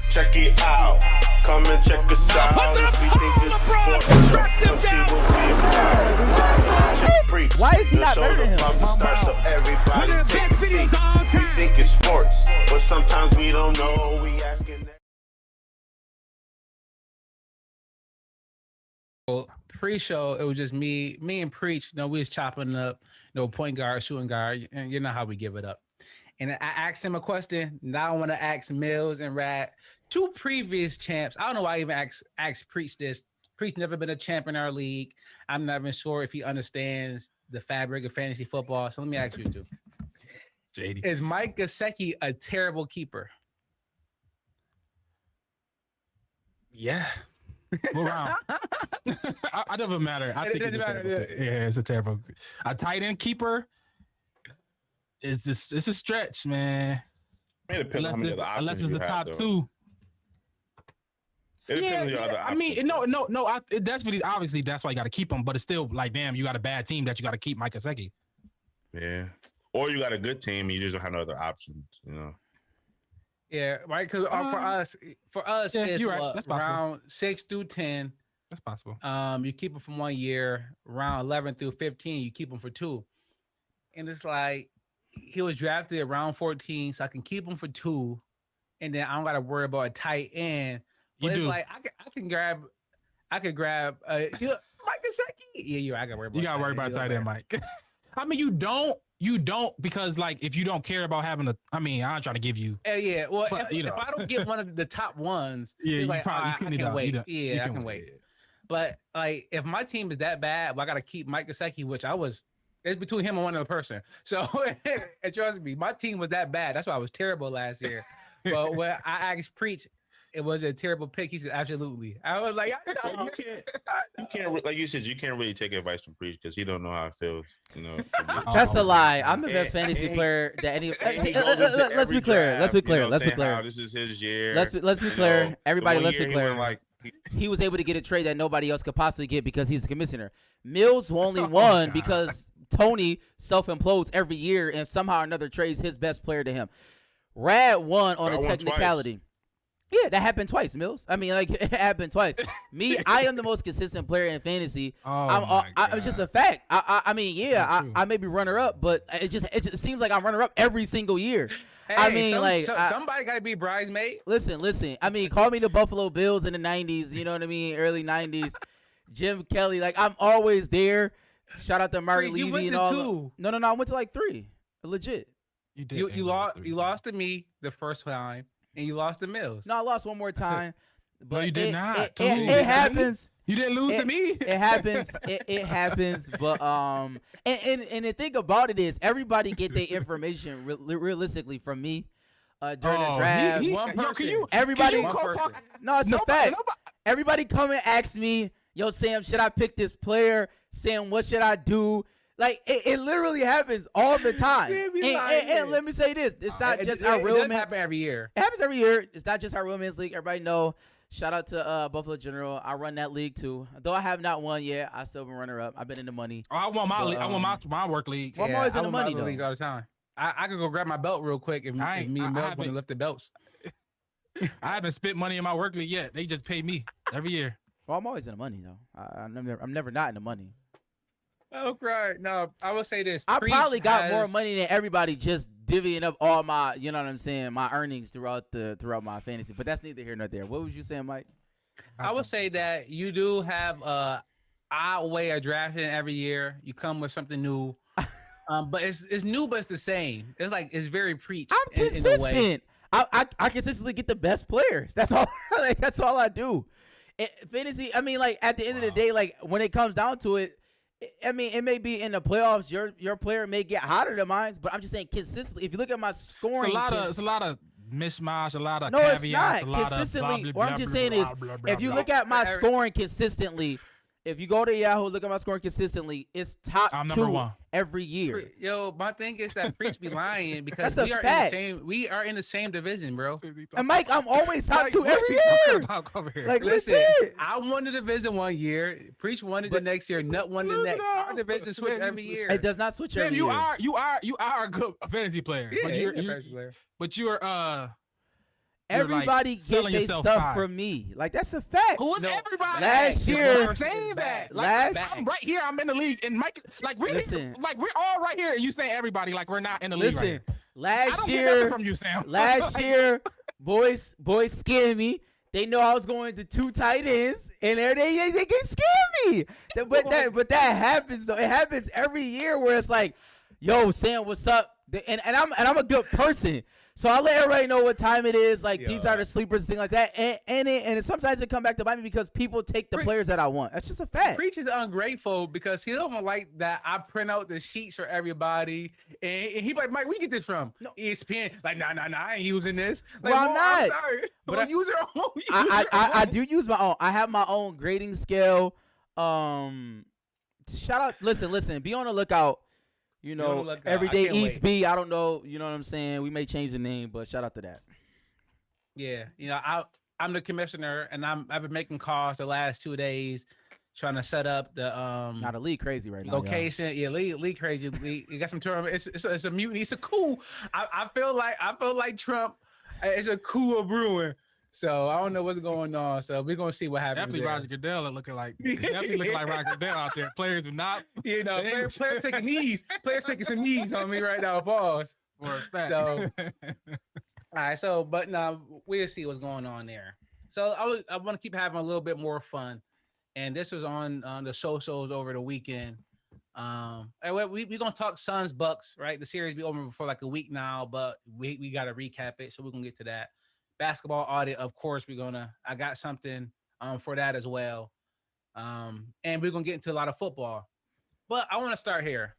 Check it out. Come and check us out. If we think it's a sport, come see what we about. Preach. Why is he not better than him? About to start, so everybody take a seat. We think it's sports, but sometimes we don't know. We asking that. Pre-show, it was just me and Preach. You know, we was chopping up, point guard, shooting guard, and you know how we give it up. And I asked him a question. Now I want to ask Mills and Rad, two previous champs. I don't know why I even asked Preach this. Preach never been a champ in our league. I'm not even sure if he understands the fabric of fantasy football. So let me ask you two. JD. Is Mike Gesicki a terrible keeper? Yeah. What round? I doesn't matter. I think doesn't matter. Yeah, it's a terrible. A tight end keeper is this? It's a stretch, man. It depends on how many other options Unless it's you the have, top though. two. It depends on your other I mean, options. no. That's really obviously that's why you got to keep him. But it's still like, damn, you got a bad team that you got to keep Mike Gesicki. Yeah, or you got a good team and you just don't have no other options. You know. Yeah, right. Because for us, yeah, it's you're right. what, That's possible. round 6 through 10. That's possible. You keep them from 1 year. Round 11 through 15, you keep them for 2. And it's like he was drafted around 14, so I can keep him for 2, and then I don't got to worry about a tight end. But it's like I could grab Mike Gesicki. Yeah, I got to worry about. You got to worry about tight end, Mike. I mean, you don't because like if you don't care about having I'm not trying to give you. Yeah. Well, but, if I don't get one of the top ones, yeah, it's like, I can wait. Yeah, I can wait. But like, if my team is that bad, well, I got to keep Mike Gesicki, which it's between him and one other person. So, and trust me, my team was that bad. That's why I was terrible last year. But when I asked Preach, it was a terrible pick. He said, absolutely. I was like, you can't, like you said, you can't really take advice from Preach because he don't know how it feels. You know, that's a lie. I'm the best fantasy player that any. Let's be clear. Let's be clear. Let's be clear. This is his year. Let's be clear. Everybody, let's be clear. He was able to get a trade that nobody else could possibly get because he's the commissioner. Mills only won because Tony self-implodes every year and somehow or another trades his best player to him. Rad won on a technicality. Twice. Yeah, that happened twice, Mills. I mean, like, it happened twice. Me, I am the most consistent player in fantasy. It's just a fact. I mean, I may be runner-up, but it just seems like I'm runner-up every single year. Hey, I mean, somebody got to be bridesmaid. Listen. I mean, call me the Buffalo Bills in the 90s, you know what I mean? Early 90s. Jim Kelly, like, I'm always there. Shout out to Marty Levy and all. Two. No, I went to like 3. Legit. You did. You lost to me the first time. And you lost to Mills. No, I lost one more time. But no, you did not. It happens. You didn't lose to me. It happens. It happens. But and the thing about it is, everybody get their information realistically from me during the draft. One person. Everybody. No, it's a fact. Everybody come and ask me, yo, Sam, should I pick this player? Sam, what should I do? Like, it literally happens all the time. And let me say this. It's not just our real man. It happens every year. It happens every year. It's not just our real men's league. Everybody know. Shout out to Buffalo General. I run that league, too. Though I have not won yet, I still been runner-up. I've been in the money. Oh, I won my league. I won my work league. Well, I'm always in the money, though. Leagues all the time. I could go grab my belt real quick if me and Mills want to lift the belts. I haven't spent money in my work league yet. They just pay me every year. Well, I'm always in the money, though. I'm never not in the money. Oh, right. No, I will say this. I probably got more money than everybody just divvying up all my, you know what I'm saying, my earnings throughout my fantasy. But that's neither here nor there. What was you saying, Mike? I would say that you do have a odd way of drafting every year. You come with something new. But it's new, but it's the same. It's like it's very Preach. I'm consistent. In a way. I consistently get the best players. That's all. That's all I do. Fantasy. I mean, like at the end of the day, like when it comes down to it. I mean, it may be in the playoffs. Your player may get hotter than mine, but I'm just saying consistently. If you look at my scoring, it's a lot of mishmash, a lot of no, caveats, it's not consistently. What I'm just saying is, if you look at my scoring consistently, if you go to Yahoo, look at my scoring consistently, it's top I'm 2 number 1 every year. Yo, my thing is that Preach be lying because we are in the same division, bro. And Mike, I'm always top 2 every year. Like, listen, I won the division 1 year. Preach won it the next year. Nut won the next. Our division switch every year. It does not switch every year. You are a good fantasy player. Yeah, but you're Everybody like, get selling their yourself stuff high. from me. Like that's a fact. Who is No, everybody? last You year- know what I'm saying that. Like, last- I'm right here. I'm in the league, and Mike, like we're Listen. like we're all right here, and you saying everybody like we're not in the league right Listen, here. I last don't get nothing year, from you, Sam. last Like, year, boys scared me. They know I was going to 2 tight ends, and they get scare me. But that happens though. It happens every year where it's like, yo, Sam, what's up? And I'm a good person. So I let everybody know what time it is. Like these are the sleepers, thing like that. And sometimes it come back to bite me because people take the players that I want. That's just a fact. Preach is ungrateful because he don't like that I print out the sheets for everybody, and he like, Mike, where you get this from? No. ESPN. Like, nah, I ain't using this. Like, Well, I'm not. I'm sorry. But Well, use your own. I do use my own. I have my own grading scale. Shout out. Listen. Be on the lookout. You Be on the know, lookout. Everyday I can't East B. I don't know. You know what I'm saying? We may change the name, but shout out to that. Yeah, you know, I'm the commissioner, and I've been making calls the last 2 days, trying to set up the Now the league crazy right now. location. Yeah, league crazy. You got some tournament. It's a mutiny. It's a coup. I feel like Trump. It's a coup of brewing. So I don't know what's going on. So we're gonna see what happens. definitely there. Roger Goodell looking like Roger Goodell out there. Players do not. You know, players taking knees. Players taking some knees on me right now. Pause. For a fact. So, all right. So, but now we'll see what's going on there. So I want to keep having a little bit more fun, and this was on the socials over the weekend. And we gonna talk Suns Bucks, right? The series be over for like a week now, but we gotta recap it, so we're gonna get to that. Basketball audit, of course, I got something for that as well. And we're gonna get into a lot of football. But I want to start here.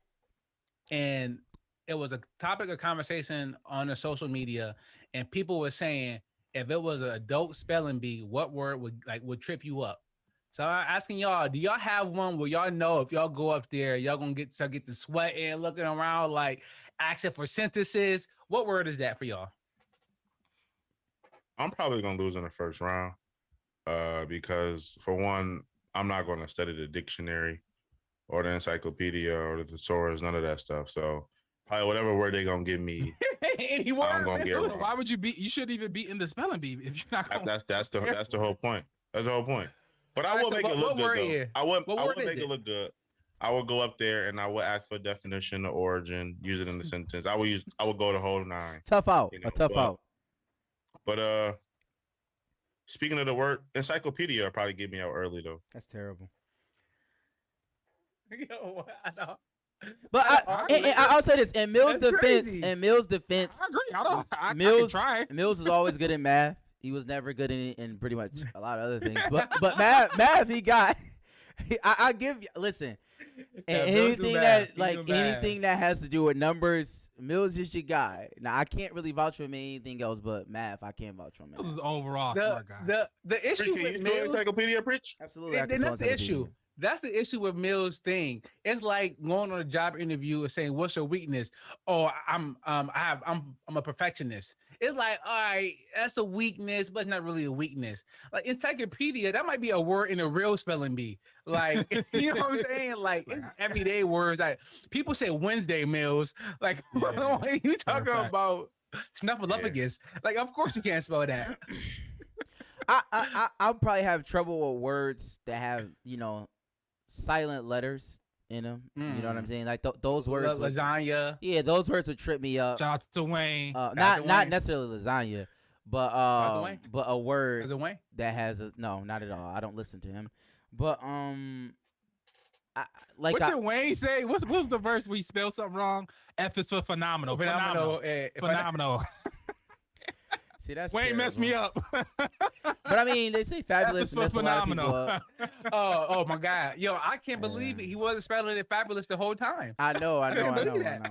And it was a topic of conversation on the social media, and people were saying if it was an adult spelling bee, what word would trip you up? So I'm asking y'all, do y'all have one where y'all know if y'all go up there, y'all gonna get the sweat and looking around like asking for synthesis? What word is that for y'all? I'm probably gonna lose in the first round, because for one, I'm not gonna study the dictionary or the encyclopedia or the thesaurus, none of that stuff. So probably whatever word they gonna give me, Any I'm word? gonna get wrong. Why would you be? You shouldn't even be in the spelling bee if you're not. Gonna, That's the whole point. That's the whole point. But I Alright, will so make what it look word good is? though. I What would word is make it? it look good. I would go up there and I would ask for a definition, the origin, use it in the sentence. I would go the whole 9. Tough out. You know, A tough out. But speaking of the word encyclopedia, will probably get me out early though. That's terrible. Yo, I know. But I'll say this in Mills' That's defense. crazy. I agree. I Mills can try. Mills was always good in math. He was never good in pretty much a lot of other things. But math he got. I give you listen. Yeah, And Mills do anything math. that He like do math. anything that has to do with numbers, Mills is your guy. Now I can't really vouch for him in anything else, but math I can't vouch for him. This is overall The smart guy. the issue Can you with spell Mills, encyclopedia, Pritch? Absolutely, I can then spell that's the issue. encyclopedia. That's the issue with Mills' thing. It's like going on a job interview and saying, "What's your weakness?" Oh, I'm a perfectionist. It's like, all right, that's a weakness, but it's not really a weakness. Like encyclopedia, that might be a word in a real spelling bee. Like, you know what I'm saying? Like it's everyday words. Like people say Wednesday, Mills. Like you talking fact. about snuffleupagus? Like, of course you can't spell that. I'll probably have trouble with words that have silent letters in them. You know what I'm saying? Like those words. Lasagna. Yeah, those words would trip me up. Shout out to Wayne. Not Wayne. necessarily lasagna, but out to Wayne. but a word Is it Wayne? that has a no, not at all. I don't listen to him. But like What did Wayne say? What was the verse where he spelled something wrong? F is for phenomenal. Phenomenal. see that's Wayne messed me up. But I mean, they say fabulous. F is for and mess a lot of people phenomenal. up. Oh my God. Yo, I can't believe it. He wasn't spelling it fabulous the whole time. I know. couldn't believe that.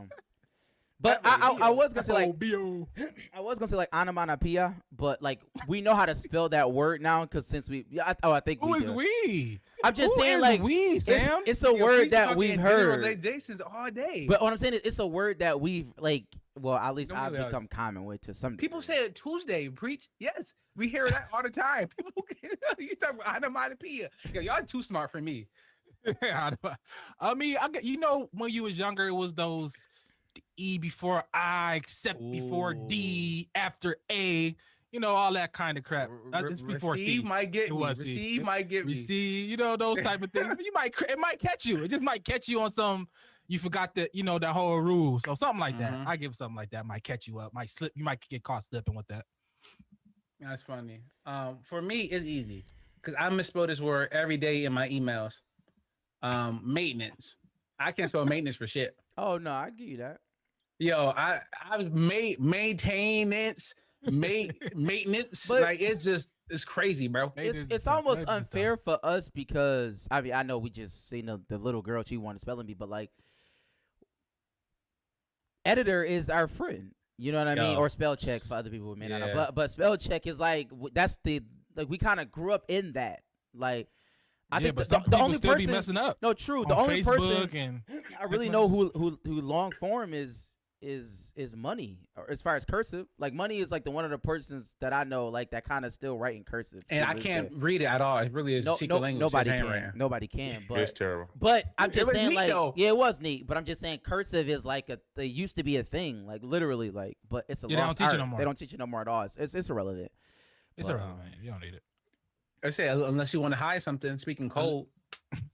But I was gonna say like B.O. I was gonna say like onomatopoeia, but like we know how to spell that word now because since I think Who we is do. we? I'm just Who saying is like we, Sam? it's a Yo, word he's that talking we've in heard. generalizations all day. But what I'm saying is it's a word that we've like. Well, at least Don't I've realize. become common with to some. People degree. say it Tuesday, preach. Yes, we hear that all the time. People, you talk about onomatopoeia. Yo, y'all too smart for me. I mean, when you was younger, it was those E before I, except before D, after A. all that kind of crap. It's before Receive C. might get It me. was C. Receive might get me. Receive, those type of things. It might catch you. It just might catch you on some. You forgot that that whole rule. So something like that. I give something like that might catch you up. Might slip. You might get caught slipping with that. That's funny. For me, it's easy because I misspell this word every day in my emails. Maintenance. I can't spell maintenance for shit. Oh no, I give you that. Yo, I made maintenance, But- like it's crazy, bro. It's almost unfair for us because I know we just seen the little girl she wanted spelling bee, but like editor is our friend. You know what I mean? Yo. Or spell check for other people who may not know. Yeah. But spell check is like that's we kind of grew up in that. Like I think but the some people only still person be messing up. No, true. The on only Facebook person and I really know who long form is money, or as far as cursive. Like money is like one of the persons that I know like that kind of still write in cursive. And to I this can't day. read it at all. It really is secret language. Nobody It's can. handwriting. Nobody can. It's But terrible. I'm It just was saying neat, like though. yeah, it was neat. But I'm just saying cursive is like they used to be a thing, like literally like. But it's a Yeah, they lost don't teach art. it no more. They don't teach it no more at all. It's irrelevant. It's But, irrelevant. You don't need it I say unless you want to hide something, speaking code.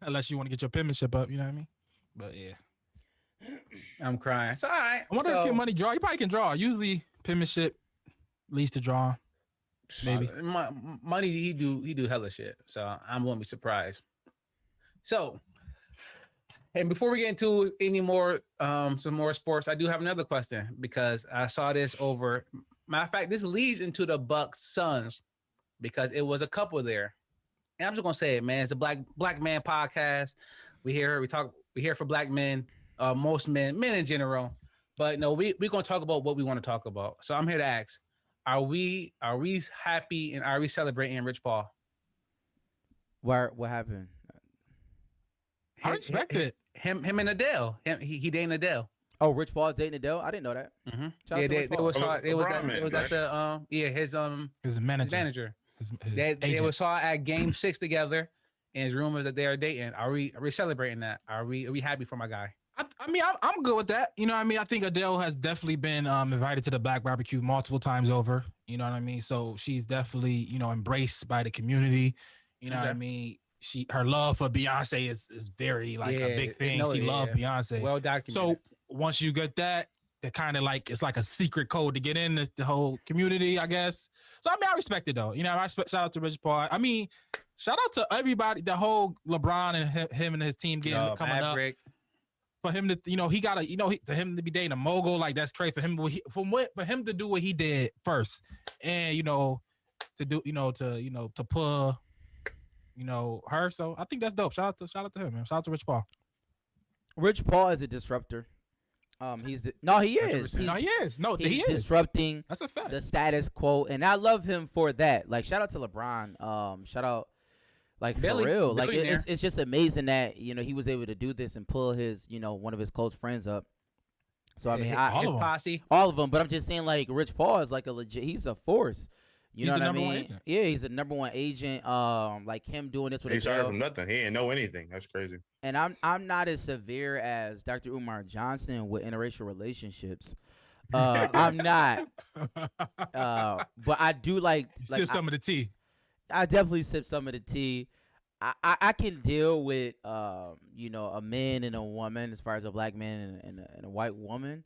unless you want to get your penmanship up. You know what I mean? But yeah, I'm crying. It's all right. I wonder if your money draw. You probably can draw. Usually penmanship leads to draw. Maybe. Money he do hella shit. So I'm gonna be surprised. So, and before we get into any more some more sports, I do have another question because I saw this over. Matter of fact, this leads into the Bucks Suns because it was a couple there. And I'm just gonna say it, man. It's a black man podcast. We here for black men, most men in general. But no, we're gonna talk about what we want to talk about. So I'm here to ask: Are we happy and are we celebrating Rich Paul? what happened? I respect it. Him and Adele. He dating Adele. Oh, Rich Paul's dating Adele. I didn't know that. Mm-hmm. Shout out Yeah, to Rich Paul. it was LeBron at the His his manager. manager. His They agent. was saw at Game 6 together, and it's rumors that they are dating. Are we celebrating that? Are we happy for my guy? I mean, I'm good with that. You know what I mean? I think Adele has definitely been invited to the Black Barbecue multiple times over. You know what I mean? So she's definitely, embraced by the community. You know what I Okay. mean? Her love for Beyonce is very a big thing. She loves Beyonce. Well documented. So once you get that, kind of it's like a secret code to get in the whole community, I guess. So I mean, I respect it though. I respect. Shout out to Rich Paul. I mean, shout out to everybody. The whole LeBron and him and his team coming Maverick. up. For him to, he gotta, to him to be dating a mogul, like that's crazy for him. For him to do what he did first, and to do, to pull, her. So I think that's dope. Shout out to him, man. Shout out to Rich Paul. Rich Paul is a disruptor. He is. No, he is. No, He's he is disrupting That's a fact. the status quo, and I love him for that. Like, shout out to LeBron. Shout out, like, Billy- for real. Like, billionaire. it's just amazing that he was able to do this and pull his one of his close friends up. So I mean, his of 'em. posse. all of them. But I'm just saying, like, Rich Paul is like a legit. He's a force. You He's know the what I number one mean? agent. Yeah, he's the number one agent. Like him doing this with He started Adele. from nothing. He didn't know anything. That's crazy. And I'm not as severe as Dr. Umar Johnson with interracial relationships. I'm not. But I do like Sip some of the tea. I definitely sip some of the tea. I can deal with a man and a woman as far as a black man and a white woman.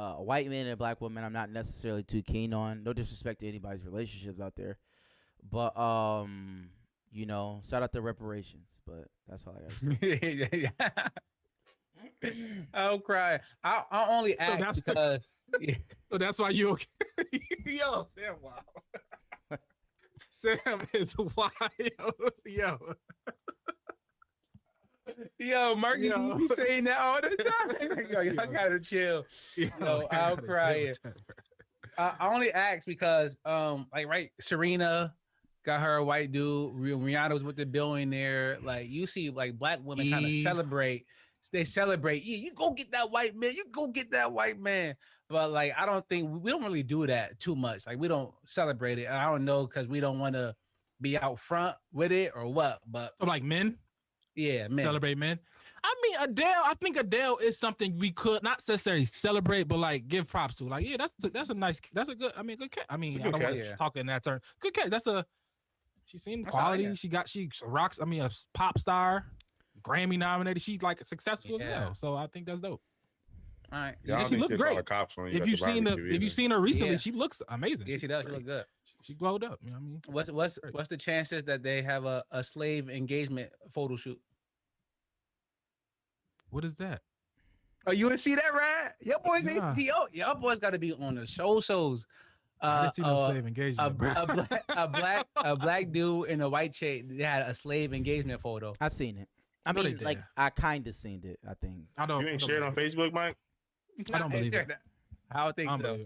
A white man and a black woman I'm not necessarily too keen on. No disrespect to anybody's relationships out there. But shout out to reparations. But that's all I got to say. I'll cry. I only ask that's- because So that's why you okay. Yo, Sam, wow. Sam is wild. Yo, Mark, Yo. you be saying that all the time. Yo, y'all gotta chill. Yo, I'll cry. I only ask because, Serena got her a white dude. Rihanna was with the billionaire. Like, you see, like, black women kind of Eve. celebrate. They celebrate. Yeah, you go get that white man. You go get that white man. But like, I don't think we don't really do that too much. Like, we don't celebrate it. I don't know because we don't want to be out front with it or what. But So like men. yeah, man. Celebrate men. I mean, I think Adele is something we could not necessarily celebrate, but like give props to. Like, yeah, that's a nice, that's a good. I mean, good catch. I mean, I don't want to talk in that term. Good catch. She's seen quality. She rocks. I mean, a pop star, Grammy nominated. She's like successful as well. So I think that's dope. All right. Yeah, she looks great. If you've seen her recently, Yeah. she looks amazing. Yeah, she does. She look good. She glowed up. You know what I mean? What's the chances that they have a slave engagement photo shoot? What is that? Oh, you didn't see that, right? Your boys Nah. your boys got to be on the shows. I didn't see no slave engagement. A black dude in a white chick. They had a slave engagement photo. I seen it. I No, they mean, like didn't. I kind of seen it. I think. You ain't shared on Facebook, Mike? I don't believe it. I don't think so.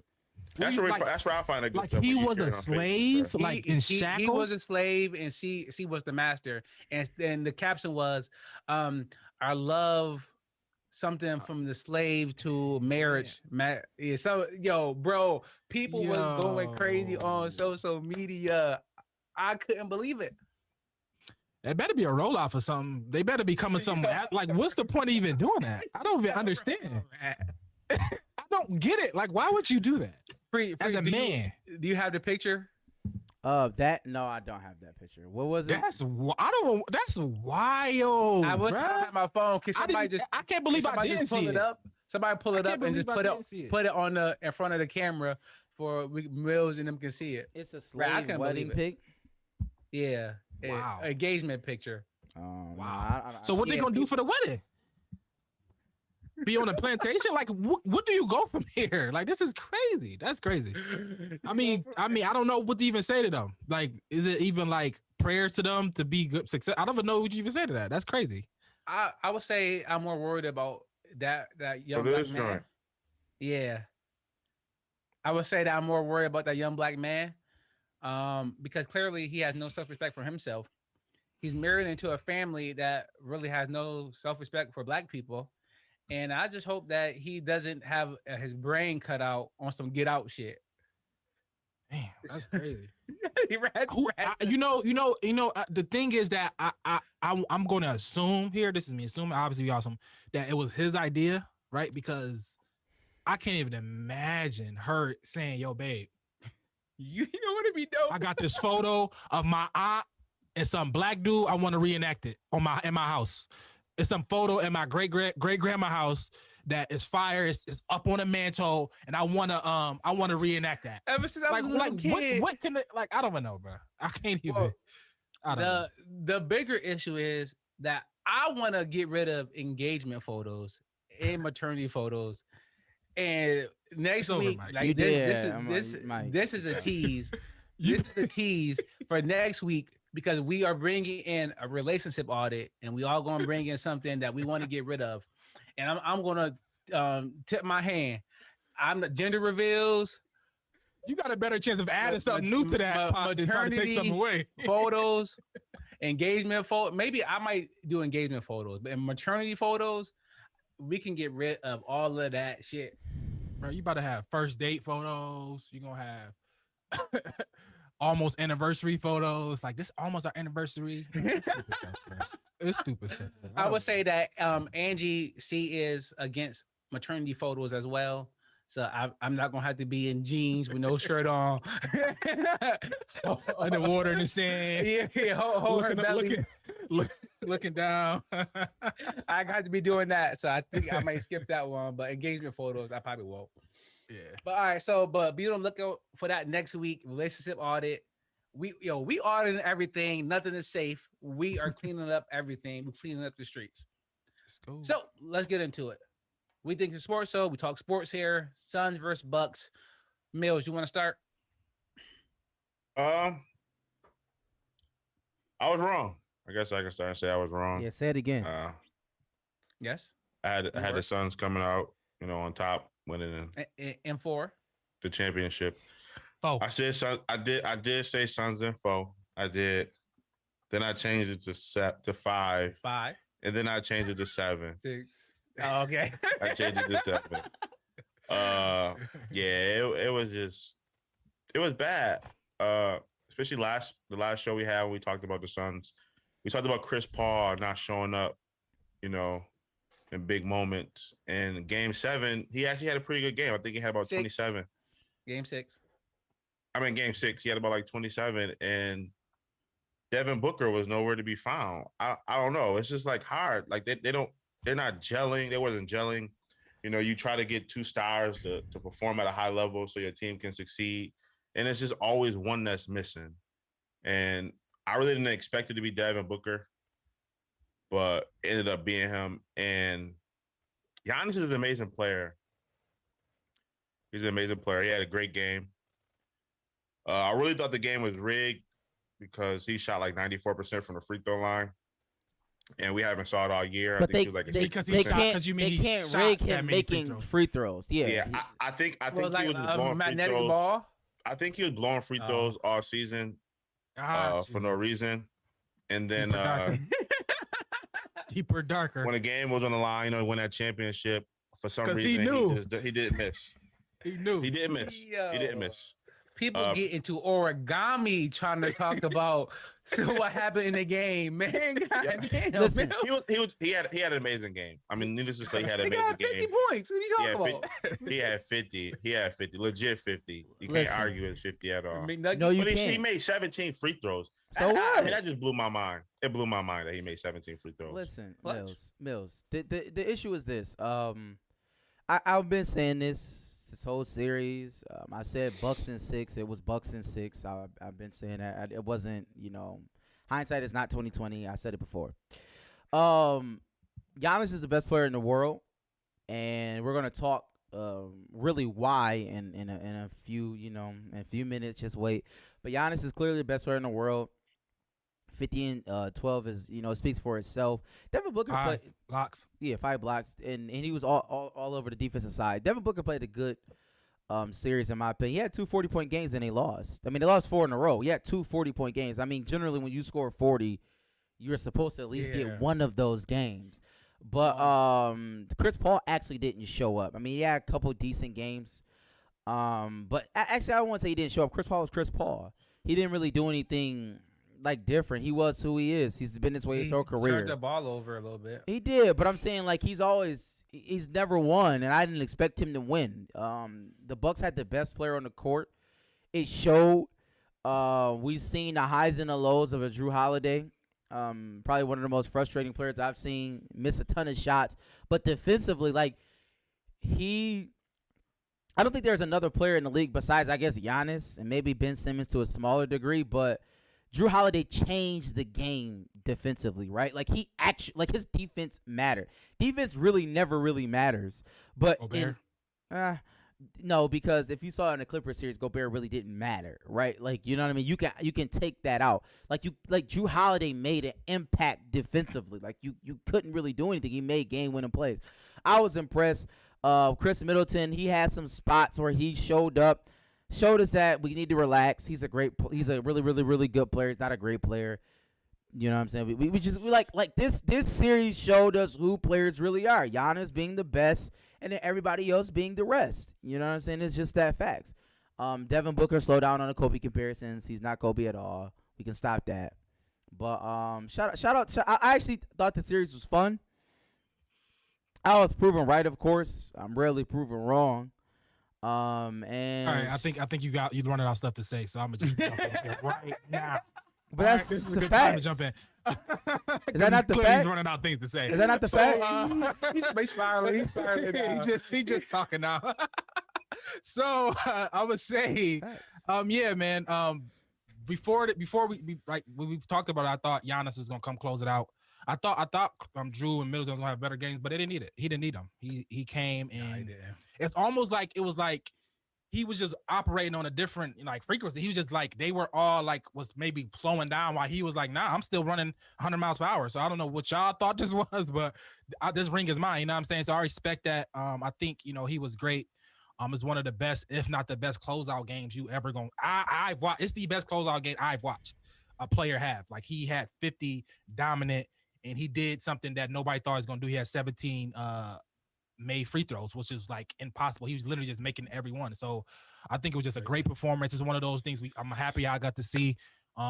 That's where I find it. Like he was a slave, like in shackles. He was a slave, and she was the master. And then the caption was, "Our love, something from the slave to marriage." Yeah, so yo, bro, people was going crazy on social media. I couldn't believe it. It better be a rollout or something. They better be coming somewhere. Like, what's the point of even doing that? I don't even understand. I don't get it. Like, why would you do that? As a man, do you have the picture? That no, I don't have that picture. What was it? That's wild. I was on my phone because I can't believe I didn't see it. Somebody pull it up and just put it on in front of the camera for Mills and them can see it. It's a slave wedding pic. Yeah. Wow. Engagement picture. Wow. So what they gonna do for the wedding? Be on a plantation? Like, what do you go from here? Like, this is crazy. That's crazy. I mean, I don't know what to even say to them. Like, is it even like prayers to them to be good success? I don't even know what you even say to that. That's crazy. I would say I'm more worried about that young black man. Yeah. I would say that I'm more worried about that young black man. Because clearly he has no self-respect for himself. He's married into a family that really has no self-respect for black people. And I just hope that he doesn't have his brain cut out on some get out shit. Damn, that's crazy. The thing is that I'm going to assume here, this is me assuming, obviously we awesome, that it was his idea, right? Because I can't even imagine her saying, yo, babe, you know what it'd be dope? I got this photo of my aunt and some black dude. I want to reenact it in my house. It's some photo in my great grandma house that is fire. It's up on a mantle, and I wanna reenact that. Ever since I was a little kid. What can it, like? I don't even know, bro. I can't even. Well, I don't know. The bigger issue is that I want to get rid of engagement photos and maternity photos. And next week, like this is a tease. This is a tease for next week because we are bringing in a relationship audit, and we all going to bring in something that we want to get rid of. And I'm going to tip my hand. I'm the gender reveals. You got a better chance of adding something new to that than trying to take something away. Photos, engagement photo. Maybe I might do engagement photos, but in maternity photos, we can get rid of all of that shit. Bro, you about to have first date photos. You're going to have almost anniversary photos. Like, this almost our anniversary. It's stupid stuff, bro. It's stupid stuff. I would say that Angie C is against maternity photos as well. So I'm not going to have to be in jeans with no shirt on. Underwater in the sand. Yeah, hold her belly. Looking down. I got to be doing that. So I think I might skip that one. But engagement photos, I probably won't. Yeah. But all right. But be on the lookout for that next week. Relationship audit. We auditing everything. Nothing is safe. We are cleaning up everything. We're cleaning up the streets. So let's get into it. We think it's sports, so we talk sports here. Suns versus Bucks. Mills, you want to start? I was wrong. I guess I can start and say I was wrong. Yeah, say it again. Yes. I had the Suns coming out, on top, winning in 4 the championship. Oh, I said I did say Suns in 4. I did. Then I changed it to 5. 5. And then I changed it to 7. 6. Oh, okay. I changed it to 7. It was bad. Especially the last show we had when we talked about the Suns. We talked about Chris Paul not showing up, in big moments. And Game 7, he actually had a pretty good game. I think he had about 27. Game 6. I mean, Game 6, he had about like 27, and Devin Booker was nowhere to be found. I don't know. It's just like hard. Like they're not gelling. They wasn't gelling. You know, you try to get two stars to perform at a high level so your team can succeed. And it's just always one that's missing. And I really didn't expect it to be Devin Booker, but it ended up being him. And Giannis is an amazing player. He's an amazing player. He had a great game. I really thought the game was rigged because he shot like 94% from the free throw line. And we haven't saw it all year. But I think he was like a because 60%. he shot, because you mean they he can't shot rig that him many making free throws. Yeah, Yeah, I think Well, he was blowing free magnetic throws. ball. I think he was blowing free throws all season for no reason. And then deeper, darker. when the game was on the line, you know, win that championship, for some 'Cause reason he knew. he didn't miss. He knew. He didn't miss. He didn't miss. People get into origami trying to talk about what happened in the game, man. God damn, Listen, man. He had an amazing game. I mean, needless to say, he had an He got amazing 50 game. points. What are you talking about? He had 50. He had 50. Legit 50. You can't Listen. argue it's 50 at all. No, you But he can't. made 17 free throws. So what? That just blew my mind. It blew my mind that he made 17 free throws. Listen, Clutch. Mills. The issue is this. I've been saying this whole series. I said Bucks in 6. It was Bucks in 6. I've been saying that. It wasn't, you know, hindsight is not 2020. I said it before. Giannis is the best player in the world, and we're gonna talk really why in a few, you know, in a few minutes. Just wait. But Giannis is clearly the best player in the world. 50 and 12 is, you know, speaks for itself. Devin Booker played 5 blocks, and he was all over the defensive side. Devin Booker played a good series in my opinion. He had 2 40-point games and they lost. I mean, they lost 4 in a row. He had 2 40-point games. I mean, generally when you score 40, you're supposed to at least get one of those games. But Chris Paul actually didn't show up. I mean, he had a couple decent games. But actually I don't want to say he didn't show up. Chris Paul was Chris Paul. He didn't really do anything like different. He was who he is. He's been this way his whole career. Turned the ball over a little bit. He did, but I'm saying like he's never won, and I didn't expect him to win. The Bucks had the best player on the court. It showed. We've seen the highs and the lows of a Drew Holiday. Probably one of the most frustrating players I've seen. Miss a ton of shots, but defensively, like I don't think there's another player in the league besides, I guess, Giannis and maybe Ben Simmons to a smaller degree, but Drew Holiday changed the game defensively, right? Like he actually, like his defense mattered. Defense really never really matters, but no, because if you saw in the Clippers series, Gobert really didn't matter, right? Like, you know what I mean? You can take that out. Like Drew Holiday made an impact defensively. Like you couldn't really do anything. He made game-winning plays. I was impressed. Chris Middleton, he had some spots where he showed us that we need to relax. He's a really, really, really good player. He's not a great player. You know what I'm saying? We like this series showed us who players really are. Giannis being the best, and then everybody else being the rest. You know what I'm saying? It's just that facts. Devin Booker, slow down on the Kobe comparisons. He's not Kobe at all. We can stop that. But shout out. I actually thought the series was fun. I was proven right, of course. I'm rarely proven wrong. And all right, I think you're running out of stuff to say, so I'm gonna just jump in here right now. But that's this is the a good time to facts. jump in. Is that not the Clearly fact? He's running out of things to say. Is that not the fact? He's spiraling. He's spiraling. Now. He just talking now. So I would say, Facts. yeah, man. Before we like when we talked about it, I thought Giannis was gonna come close it out. I thought Drew and Middleton was gonna have better games, but they didn't need it. He didn't need them. He came and it's almost like it was like he was just operating on a different like frequency. He was just like they were all like was maybe slowing down while he was like, nah, I'm still running 100 miles per hour. So I don't know what y'all thought this was, but this ring is mine. You know what I'm saying? So I respect that. I think he was great. It's one of the best, if not the best, closeout games you ever gonna. I've watched. It's the best closeout game I've watched a player have. Like he had 50 dominant. And he did something that nobody thought he was going to do. He had 17 made free throws, which is like impossible. He was literally just making every one. So I think it was just a great performance. It's one of those things I'm happy I got to see.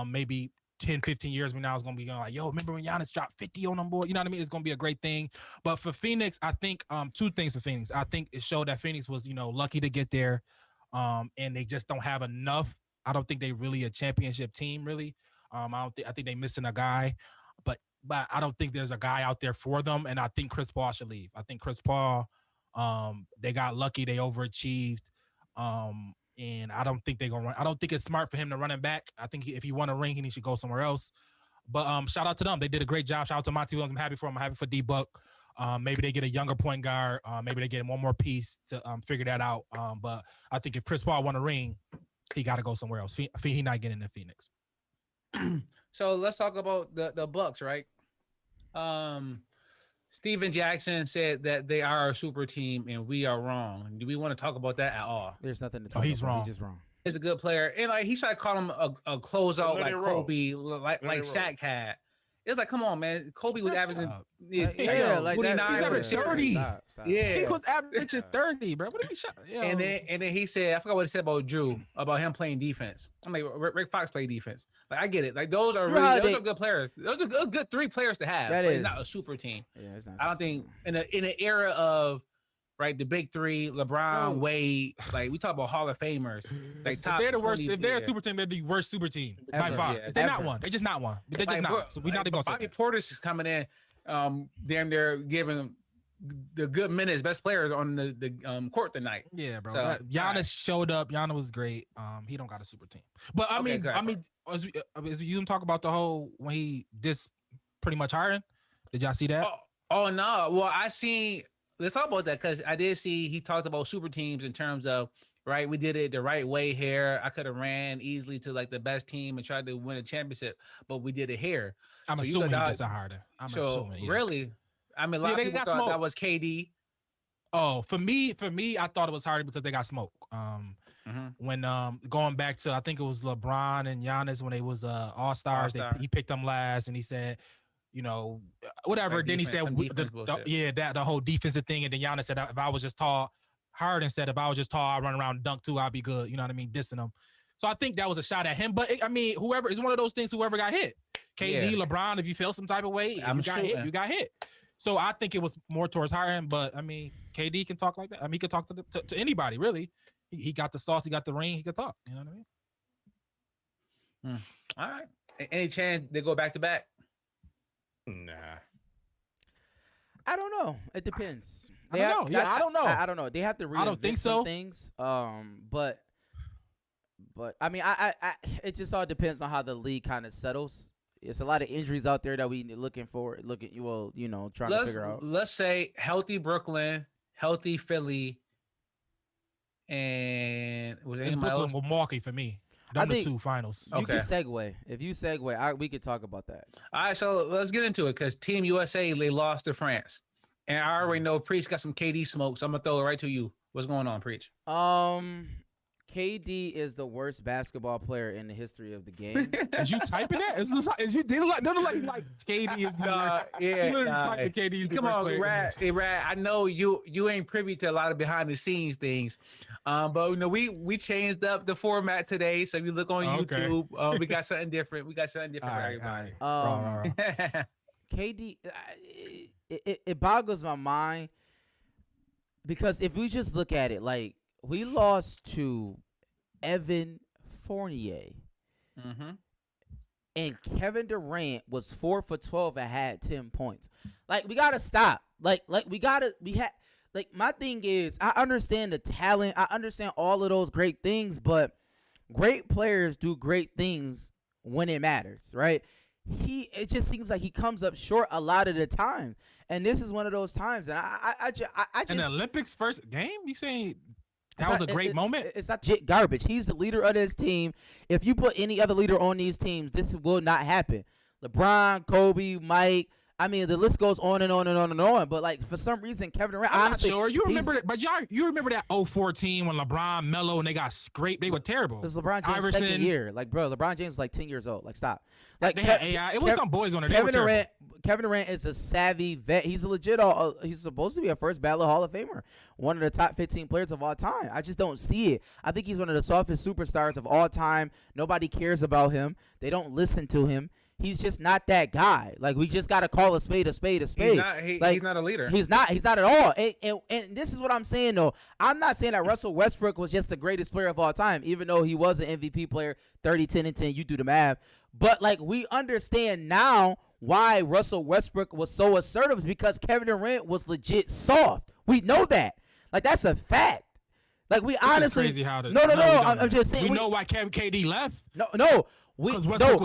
Maybe 10, 15 years from now is going to be going like, yo, remember when Giannis dropped 50 on them board? You know what I mean? It's going to be a great thing. But for Phoenix, I think two things for Phoenix. I think it showed that Phoenix was, lucky to get there, and they just don't have enough. I don't think they really a championship team, really. I think they missing a guy, but I don't think there's a guy out there for them, and I think Chris Paul should leave. I think Chris Paul, they got lucky, they overachieved, and I don't think they're gonna run. I don't think it's smart for him to run him back. I think if he won a ring, he should go somewhere else. But shout out to them, they did a great job. Shout out to Monty Williams. I'm happy for him. I'm happy for D-Buck. Maybe they get a younger point guard. Maybe they get him one more piece to figure that out. But I think if Chris Paul won a ring, he got to go somewhere else. He not getting in Phoenix. So let's talk about the Bucks, right? Steven Jackson said that they are a super team and we are wrong. Do we want to talk about that at all? There's nothing to talk he's about. wrong. He's just wrong. He's a good player, and like he tried to call him a closeout like Kobe, like Shaq had. It's like, come on, man. Kobe was averaging like 49, 30. Stop. Yeah, He was averaging 30, bro. What did he shot? And then he said, I forgot what he said about Drew, about him playing defense. I'm like, Rick Fox played defense. Like, I get it. Like, those are those are good players. Those are good three players to have. That but is it's not a super team. Yeah, it's not. I don't think in an era of the big three, LeBron, Wade, like we talk about Hall of Famers, like top. If they're the worst, 20, if they're a super team, they're the worst super team by Ever, far. yeah, They're ever. not one. They're just not one. They're just not. So we're not gonna say Bobby that. Portis is coming in. Damn, they're giving the good minutes, best players on the court tonight. Yeah, bro. So, Giannis showed up. Giannis was great. He don't got a super team. But I mean, as you talk about the whole when he pretty much Harden. Did y'all see that? Oh no. Well, I seen. Let's talk about that because I did see he talked about super teams in terms of we did it the right way here. I could have ran easily to like the best team and tried to win a championship, but we did it here. I'm assuming he gets a Harden. I'm assuming. Yeah. Really, I mean, a lot of people thought that was KD. Oh, for me, I thought it was Harden because they got smoked. When going back to I think it was LeBron and Giannis when they was All-Stars, he picked them last and he said, whatever. Like then he said, the whole defensive thing. And then Giannis said, if I was just tall, Harden said, if I was just tall, I'd run around and dunk too. I'd be good. You know what I mean? Dissing him. So I think that was a shot at him. But whoever is one of those things, whoever got hit, KD, LeBron, if you feel some type of way, you got hit. So I think it was more towards Harden. But KD can talk like that. He could talk to anybody really. He got the sauce. He got the ring. He could talk. You know what I mean? All right. Any chance they go back to back? Nah. I don't know. It depends. I don't know. I don't know. I don't know. They have to reinvent I don't think so. some things. But I mean, I it just all depends on how the league kind of settles. It's a lot of injuries out there that we trying to figure out. Let's say healthy Brooklyn, healthy Philly, and it's Brooklyn Milwaukee for me. Number 2 finals. You can segue. If you segue, we could talk about that. All right, so let's get into it because Team USA, they lost to France. And I already know Preach got some KD smoke, so I'm going to throw it right to you. What's going on, Preach? KD is the worst basketball player in the history of the game. Is you typing that? Is you did like KD is the worst? Yeah, you literally typing KD is the come worst on, player. Rad. I know you ain't privy to a lot of behind the scenes things, but we changed up the format today. So if you look on YouTube, we got something different. We got something different for everybody. KD, it boggles my mind because if we just look at it, like we lost to Evan Fournier. And Kevin Durant was 4 for 12 and had 10 points. Like, we gotta stop. My thing is, I understand the talent. I understand all of those great things, but great players do great things when it matters, right? It just seems like he comes up short a lot of the time. And this is one of those times. And I just. In the Olympics first game? You saying that was a great moment? It's not garbage. He's the leader of this team. If you put any other leader on these teams, this will not happen. LeBron, Kobe, Mike. I mean, the list goes on and on and on and on. But like for some reason, Kevin Durant. I'm Honestly, not sure. You remember that, but you remember that 04 team when LeBron, Melo, and they got scraped. They were terrible. It was LeBron James' Iverson. second year. Like, bro, LeBron James was like 10 years old. Like, stop. Like, They had AI. It was some boys on there. They were Kevin Durant is a savvy vet. He's a legit. He's supposed to be a first ballot Hall of Famer, one of the top 15 players of all time. I just don't see it. I think he's one of the softest superstars of all time. Nobody cares about him. They don't listen to him. He's just not that guy. Like, we just got to call a spade a spade a spade. He's not a leader. He's not at all. And this is what I'm saying, though. I'm not saying that Russell Westbrook was just the greatest player of all time, even though he was an MVP player, 30, 10, and 10. You do the math. But, like, we understand now why Russell Westbrook was so assertive, because Kevin Durant was legit soft. We know that. Like, that's a fact. Like, we honestly. Crazy how no. I'm just saying. We know why KD left. No. Was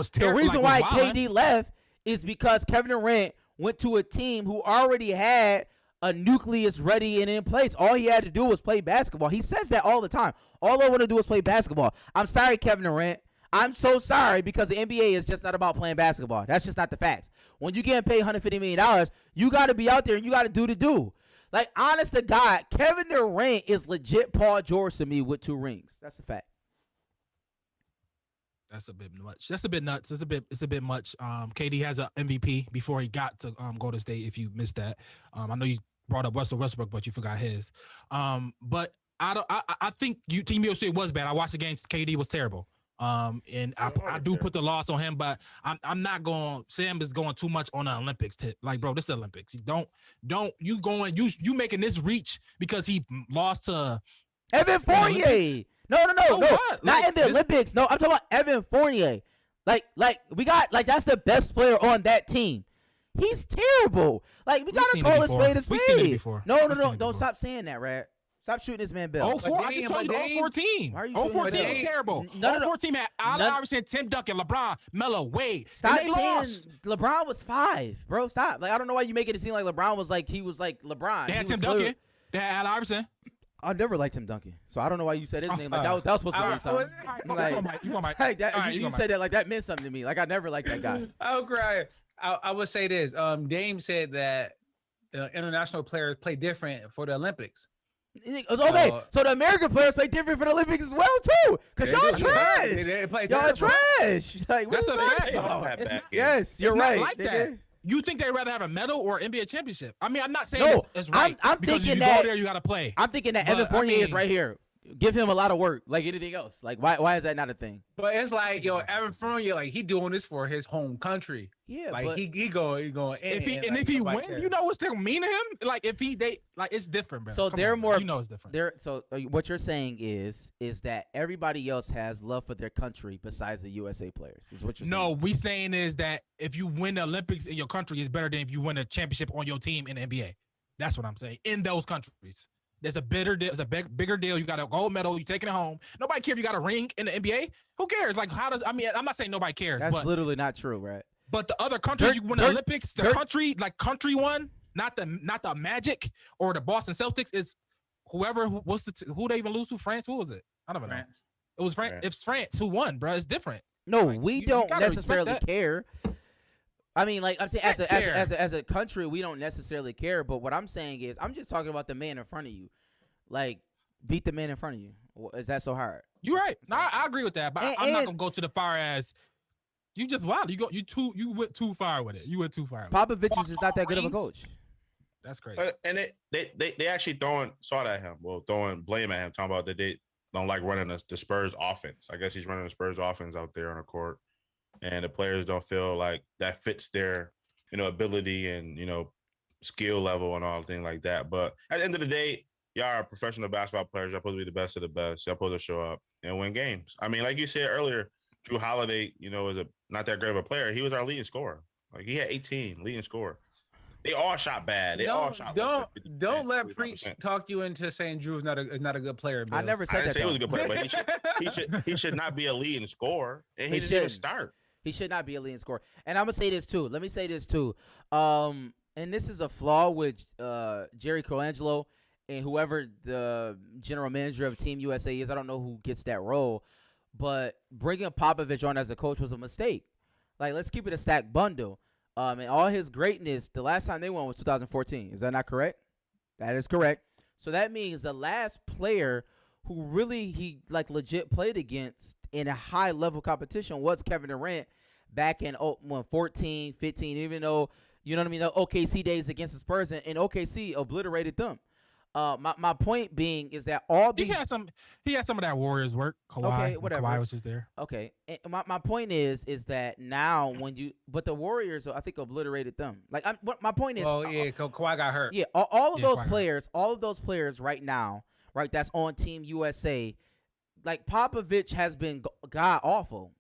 terrible, the reason like, why KD left is because Kevin Durant went to a team who already had a nucleus ready and in place. All he had to do was play basketball. He says that all the time. All I want to do is play basketball. I'm sorry, Kevin Durant. I'm so sorry, because the NBA is just not about playing basketball. That's just not the facts. When you getting paid $150 million, you got to be out there and you got to do the do. Like, honest to God, Kevin Durant is legit Paul George to me with 2 rings. That's a fact. That's a bit much. That's a bit nuts. It's a bit much. KD has an MVP before he got to Golden State. If you missed that, I know you brought up Russell Westbrook, but you forgot his. But I think Team USA was bad. I watched the game. KD was terrible. And I do put the loss on him, but I'm not going. Sam is going too much on the Olympics tip. Like, bro, this is the Olympics. You making this reach because he lost to Evan Fournier. No. What? Not in the Olympics. No, I'm talking about Evan Fournier. Like we got, like, that's the best player on that team. He's terrible. Like, we gotta call a spade a spade. We've seen it before. No. Don't stop saying that, Rad. Stop shooting this man Bill. 04, I can tell you 04 Why are you 04 shooting team was Bill? terrible. No. 04 team had Allen Iverson, Tim Duncan, LeBron, Melo, Wade. Stop and they saying lost. LeBron was 5, bro. Stop. Like, I don't know why you making it seem like LeBron was like LeBron. They had He Tim was Duncan. good. They had Allen Iverson. I never liked Tim Duncan, so I don't know why you said his name. Like, that was supposed to be something. You want my Like that, you said that like that meant something to me. Like, I never liked that guy. I'll cry. I would say this. Dame said that international players play different for the Olympics. Okay, so the American players play different for the Olympics as well too, cause y'all trash. They play Y'all terrible. trash. Like, what That's are a you fact. talking about? Have back Yes, you're It's right. not like that. nigga. You think they'd rather have a medal or NBA championship? I mean, I'm not saying No, it's right. I'm because thinking if you that- go there, you got to play. I'm thinking that But, Evan Fournier is I mean- right here. Give him a lot of work, like anything else. Like, why is that not a thing? But it's like, Evan Fournier, like, he doing this for his home country. Yeah, Like, but he going. If he like, if he nobody win, cares. you know what's still mean to him? Like, if it's different, bro. So Come they're on, more- bro. You know it's different. so what you're saying is that everybody else has love for their country besides the USA players. Is what you're No, saying? we saying is that if you win the Olympics in your country, it's better than if you win a championship on your team in the NBA. That's what I'm saying. In those countries, there's a bigger deal. It's a bigger deal. You got a gold medal. You taking it home. Nobody cares if you got a ring in the NBA. Who cares? Like, I mean, I'm not saying nobody cares, That's but literally not true, right? But the other countries you win the Dirk- Olympics, the Dirk- country one, not the Magic or the Boston Celtics, is whoever. Who they even lose to? France? Who was it? I don't know. France. It was France. It's France who won, bro. It's different. No, Like, we you don't gotta respect necessarily that. care. I mean, like, I'm saying, Let's care. as a country, we don't necessarily care. But what I'm saying is, I'm just talking about the man in front of you. Like, beat the man in front of you. Is that so hard? You're right. No, I agree with that, but I'm not And- gonna go to the far as you just wild. You went too far with it. You went too far. Popovich is just not that good of a Rings? coach. That's crazy. And they actually throwing at him. Well, throwing blame at him, talking about that they don't like running the Spurs offense. I guess he's running the Spurs offense out there on the court, and the players don't feel like that fits their ability and skill level and all things like that. But at the end of the day, y'all are professional basketball players. Y'all supposed to be the best of the best. Y'all supposed to show up and win games. I mean, like you said earlier, Drew Holiday, is not that great of a player. He was our leading scorer. Like, he had 18 leading scorer. They all shot bad. They all shot. Don't let Preach talk you into saying Drew is not a good player. I Bills. never I said didn't that. say he was a though. good player, but he should not be a leading scorer, and he didn't even start. He should not be a leading scorer. And I'm gonna say this too. Let me say this too. And this is a flaw with Jerry Colangelo and whoever the general manager of Team USA is. I don't know who gets that role, but bringing Popovich on as a coach was a mistake. Like, let's keep it a stacked bundle. And all his greatness, the last time they won was 2014. Is that not correct? That is correct. So that means the last player who really he like legit played against in a high level competition was Kevin Durant back in 14, 15, even though, you know what I mean, the OKC days against the Spurs, and OKC obliterated them. My point being is that all these he had some of that Warriors work. Kawhi, okay, whatever. Kawhi was just there. Okay, and my point is that now but the Warriors, I think, obliterated them. Like, my point is, Kawhi got hurt. Yeah, all of those players, all of those players right now, right, that's on Team USA, like Popovich has been god awful.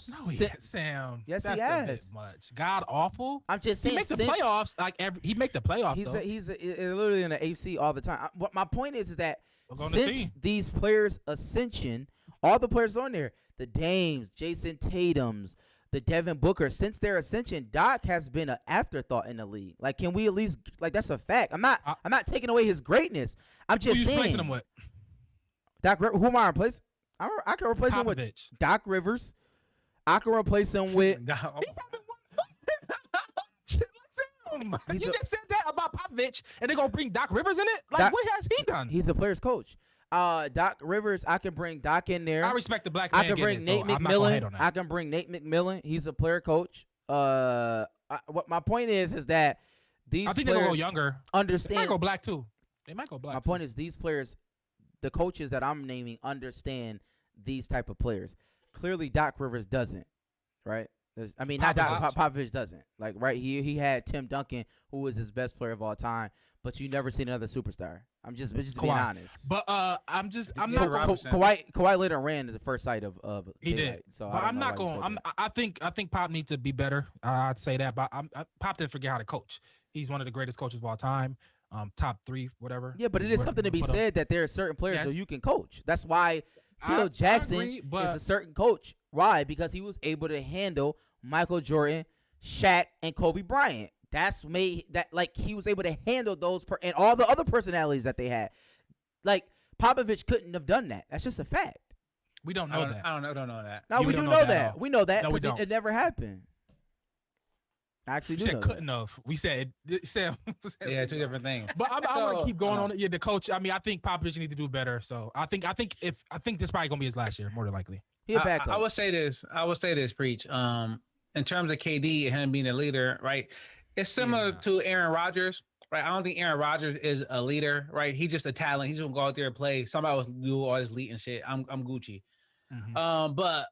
No, Sam. Yes, that's he has. A bit much. God awful. I'm just saying. He make the playoffs. He make the playoffs. He's literally in the AFC all the time. What my point is that since the these players' ascension, all the players on there, the Dames, Jason Tatum's, the Devin Booker, since their ascension, Doc has been an afterthought in the league. Like, can we at least that's a fact? I'm not taking away his greatness. I'm just saying. Who you replacing him with? Doc. Who am I replacing? I can replace him with Doc Rivers. I can replace him with. You just said that about Popovich, and they're gonna bring Doc Rivers in it. Like, what has he done? He's a player's coach. Doc Rivers, I can bring Doc in there. I respect the black man. I can bring Nate McMillan. I can bring Nate McMillan. He's a player coach. What my point is that these I think players they're gonna go younger. Understand? They might go black too. They might go black. My point is these players, the coaches that I'm naming, understand these type of players. Clearly, Doc Rivers doesn't, right? I mean, not Doc. Popovich doesn't. Like, right? He had Tim Duncan, who was his best player of all time, but you never seen another superstar. I'm just being honest. But I'm not. Kawhi later ran to the first sight of he daylight, did. So but I'm not going. I think Pop needs to be better. I'd say that, but Pop didn't forget how to coach. He's one of the greatest coaches of all time. Top 3, whatever. Yeah, but it is something to be said that there are certain players who you can coach. That's why Phil Jackson is a certain coach. Why? Because he was able to handle Michael Jordan, Shaq, and Kobe Bryant. That's made that like he was able to handle those and all the other personalities that they had. Like Popovich couldn't have done that. That's just a fact. We don't know that. I don't know that. No, we do know that. We know that because it never happened. I actually do. Said couldn't have. We said yeah, 2 different things. But I want to keep going on it. Yeah, the coach. I mean, I think Popovich need to do better. So I think this probably gonna be his last year, more than likely. I would say this. Preach. In terms of KD and him being a leader, right? It's similar to Aaron Rodgers, right? I don't think Aaron Rodgers is a leader, right? He's just a talent. He's gonna go out there and play. Somebody else do all this lead and shit. I'm Gucci. Mm-hmm. But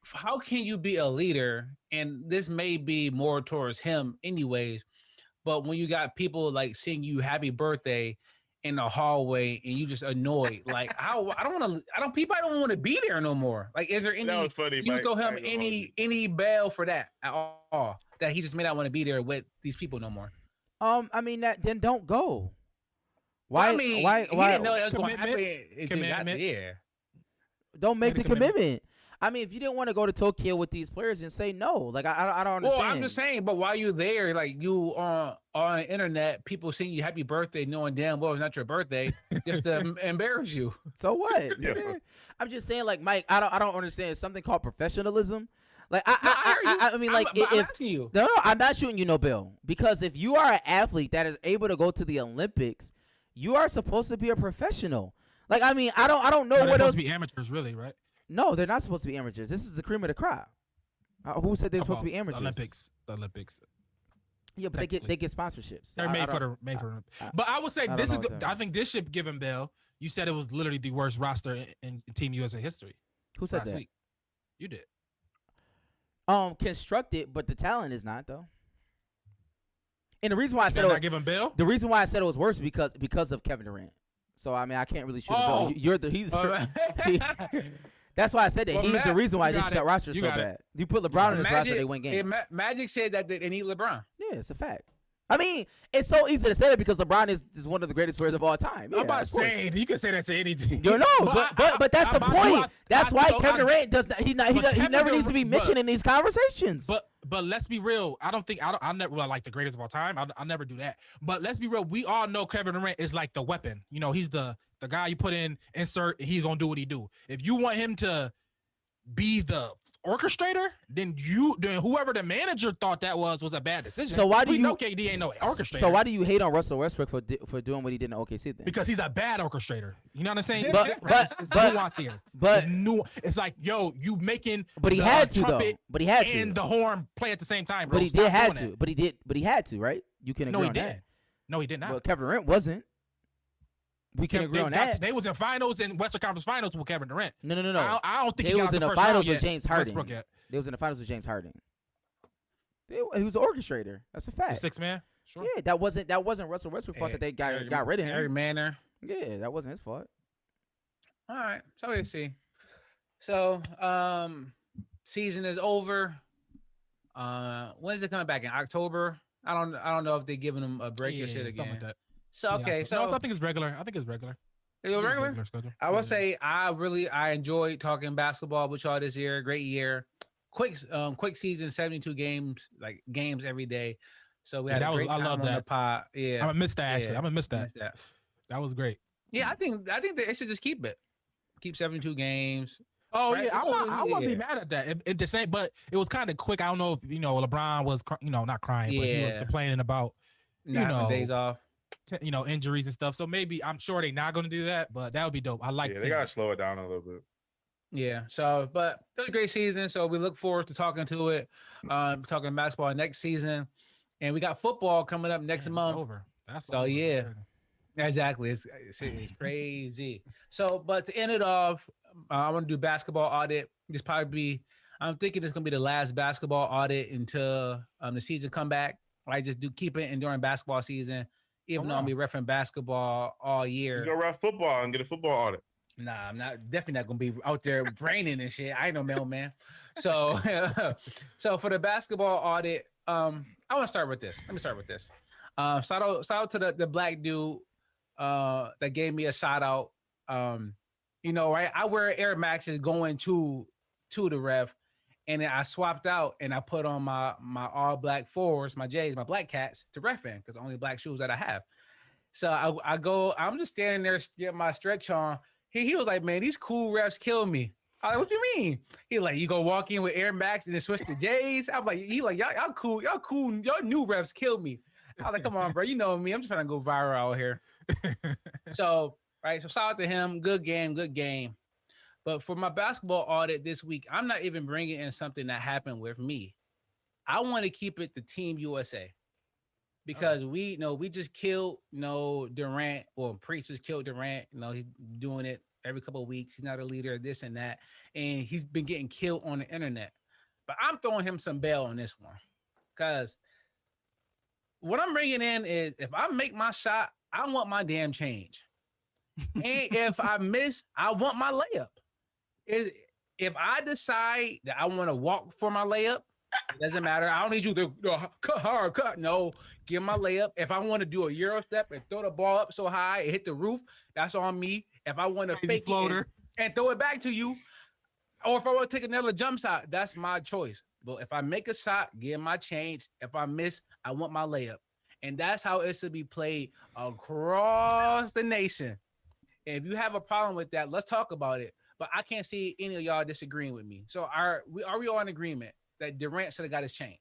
how can you be a leader? And this may be more towards him, anyways. But when you got people like sing you happy birthday in the hallway and you just annoyed, like people don't want to be there no more. Like, is there any? That was funny. You throw him any bail for that at all? That he just may not want to be there with these people no more. I mean then don't go. Why? Well, I mean, why? He didn't know that was going to happen. Commitment. Yeah. Don't make the commitment. I mean, if you didn't want to go to Tokyo with these players, and say no. Like I don't understand. Well, I'm just saying. But while you there, like you on the internet, people sing you happy birthday, knowing damn well it's not your birthday, just to embarrass you. So what? Yeah. I'm just saying, like Mike, I don't understand. It's something called professionalism. Like I mean, like I'm asking you. No, I'm not shooting you no bill, because if you are an athlete that is able to go to the Olympics, you are supposed to be a professional. Like, I mean, I don't know what else. Supposed to be amateurs, really, right? No, they're not supposed to be amateurs. This is the cream of the crop. Who said they're supposed to be amateurs? The Olympics. Yeah, but they get sponsorships. They're made for the. But I would say this is. I think this should give him bail. You said it was literally the worst roster in Team USA history. Who said that? Week. You did. Constructed, but the talent is not, though. And the reason why I said not give him bail. The reason why I said it was worse because of Kevin Durant. So I mean, I can't really shoot the ball. That's why I said that. Well, he's the reason why this roster is so bad. You put LeBron in this roster, they win games. Magic said that they need LeBron. Yeah, it's a fact. I mean, it's so easy to say that because LeBron is one of the greatest players of all time. Yeah, I'm about to say, you can say that to any team. You know, but that's the point. That's why Kevin Durant does not. He never needs to be mentioned in these conversations. But let's be real. I never like the greatest of all time. I'll never do that. But let's be real. We all know Kevin Durant is like the weapon. You know, he's the guy you put in, insert, and he's gonna do what he do. If you want him to be the orchestrator, then whoever the manager thought that was a bad decision. So why do we you know KD ain't no orchestrator? So why do you hate on Russell Westbrook for doing what he did in OKC then? Because he's a bad orchestrator. You know what I'm saying? But it's nuance here. But it's like, yo, you making but he had to though. But he had to. And the horn play at the same time, bro. But he did have to. But he had to, right? You can agree on that. No, he did not. Well, Kevin Durant wasn't. We can agree on that. They was in finals in Western Conference Finals with Kevin Durant. No. I don't think he was in the finals with James Harden. Yet. They was in the finals with James Harden. He was an orchestrator. That's a fact. The sixth man. Sure. Yeah, that wasn't Russell Westbrook's fault that they got rid of him. Every manner. Yeah, that wasn't his fault. All right, so we'll see. So, season is over. When is it coming back in October? I don't know if they're giving them a break or shit again. Something like that. So okay, no, I think it's regular. Is it regular? Schedule. I would say I enjoyed talking basketball with y'all this year. Great year. Quick season, 72 games every day. So we had a great time on the pod. Yeah, I'm gonna miss that actually. I'm gonna miss that. That was great. Yeah, I think that they should just keep it. Keep 72 games. Oh right? Yeah, I wouldn't be mad at that. It the same, but it was kind of quick. I don't know if LeBron was not crying, but he was complaining about days off. Injuries and stuff. So maybe I'm sure they're not going to do that, but that would be dope. I like. Yeah, they gotta slow it down a little bit. Yeah. So, but it was a great season. So we look forward to talking to it. Talking basketball next season, and we got football coming up next month. It's over. That's so over. Yeah. Exactly. It's crazy. So, but to end it off, I want to do basketball audit. I'm thinking it's going to be the last basketball audit until the season come back. Right? Just keep it and during basketball season, even though I'll be referencing basketball all year. Just go ref football and get a football audit. Nah, I'm definitely not going to be out there braining and shit. I ain't no mailman. So, so for the basketball audit, I want to start with this. Let me start with this. Shout out to the black dude that gave me a shout out. Right? I wear Air Maxes going to the ref, and then I swapped out and I put on my all black fours, my J's, my black cats to ref in because the only black shoes that I have. So I'm just standing there getting my stretch on. He was like, man, these cool refs kill me. I like, what you mean? He like, you go walk in with Air Max and then switch to J's. I'm like, y'all cool, y'all new refs kill me. I was like, come on, bro, you know me. I'm just trying to go viral out here. So shout out to him. Good game. But for my basketball audit this week, I'm not even bringing in something that happened with me. I want to keep it to Team USA because we just killed Durant, or Preach just killed Durant. He's doing it every couple of weeks. He's not a leader, this and that, and he's been getting killed on the internet. But I'm throwing him some bail on this one because what I'm bringing in is if I make my shot, I want my damn change. And if I miss, I want my layup. If I decide that I want to walk for my layup, it doesn't matter. I don't need you to cut hard. No, give my layup. If I want to do a Euro step and throw the ball up so high it hit the roof, that's on me. If I want to fake floater and throw it back to you, or if I want to take another jump shot, that's my choice. But if I make a shot, give my change. If I miss, I want my layup. And that's how it should be played across the nation. And if you have a problem with that, let's talk about it. But I can't see any of y'all disagreeing with me. So are we all in agreement that Durant should have got his change?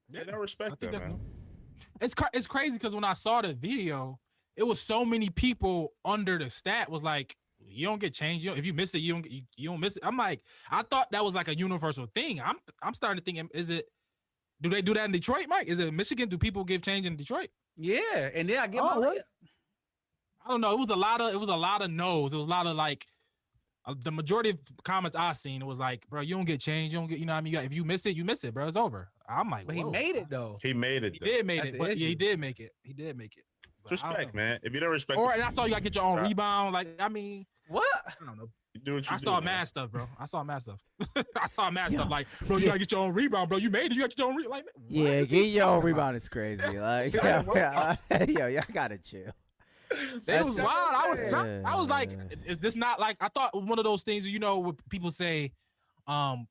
Yeah, I respect that, man. It's crazy because when I saw the video, it was so many people under the stat was like, you don't get changed. If you miss it, you don't miss it. I'm like, I thought that was like a universal thing. I'm starting to think, do they do that in Detroit, Mike? Is it Michigan? Do people give change in Detroit? Yeah, and then I get my layup. I don't know. It was a lot of no's. It was a lot of the majority of comments I seen. It was like, bro, you don't get changed. You don't get, what I mean? If you miss it, you miss it, bro. It's over. I'm like, but he made it though. He made it. He did make it. But yeah, he did make it. He did make it. Respect, man. If you don't respect, and I saw you gotta get your own rebound. Like, I mean, what? I don't know. You do what you I saw mad stuff, bro. I saw mad stuff. Like, bro, you gotta get your own rebound, bro. You made it. You got your own rebound. Like, yeah, get your own rebound is crazy. Like, yo, y'all gotta chill. It was wild. I was like, is this not like, I thought one of those things, what people say,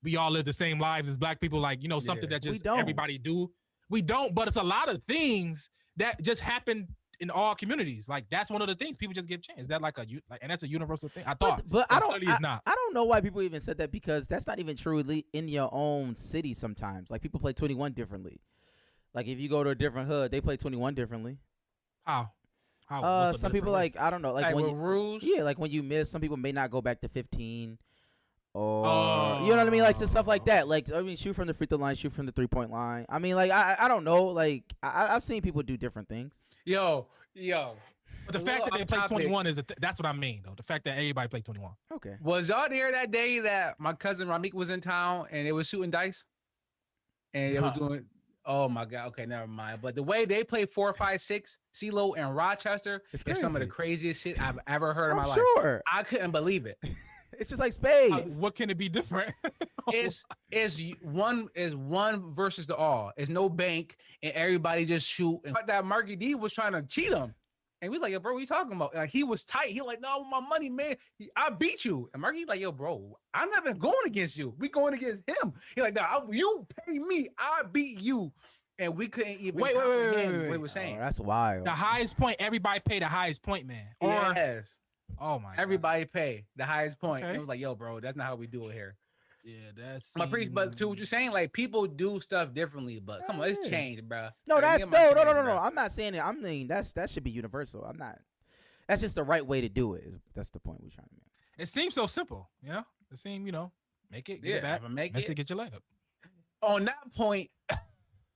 we all live the same lives as black people, like, something that just everybody do. We don't, but it's a lot of things that just happen in all communities. Like that's one of the things people just give chance. Is that like and that's a universal thing? I thought, but I don't. clearly it's not. I don't know why people even said that because that's not even true in your own city. Sometimes, like people play 21 differently. Like if you go to a different hood, they play 21 differently. How? What's Some people like I don't know, like when rules. Yeah, like when you miss, some people may not go back to 15. Or you know what I mean, like stuff like that. Like I mean, shoot from the free throw line, shoot from the 3-point line. I mean, like I don't know. Like I've seen people do different things. Yo. But the fact that they play 21 that's what I mean though. The fact that everybody played 21. Okay. Was y'all there that day that my cousin Ramik was in town and they was shooting dice? And they was doing. Oh my God. Okay, never mind. But the way they play 4, 5, 6, CeeLo and Rochester is some of the craziest shit I've ever heard in my life. I couldn't believe it. It's just like spades. What can it be different? It's one versus the all. It's no bank and everybody just shoot. And that Marky D was trying to cheat him. And we was like, yo, bro, what you talking about? Like he was tight. He like, no, my money, man. I beat you. And Marky like, yo, bro, I'm not even going against you. We going against him. He like, no, you pay me. I beat you. And we couldn't even wait. What he was saying. Oh, that's wild. The highest point, everybody pay the highest point, man. Or yes. Oh my! Everybody pay the highest point. Okay. It was like, yo, bro, that's not how we do it here. Yeah, that's My priest. But to what you're saying, like people do stuff differently. But come on, it's changed, bro. No, Like, that's get my change, no. bro. I'm not saying it. I mean that should be universal. I'm not. That's just the right way to do it. That's the point we're trying to make. It seems so simple, you know. It seems, make it, get it back, miss it, get your leg up. On that point,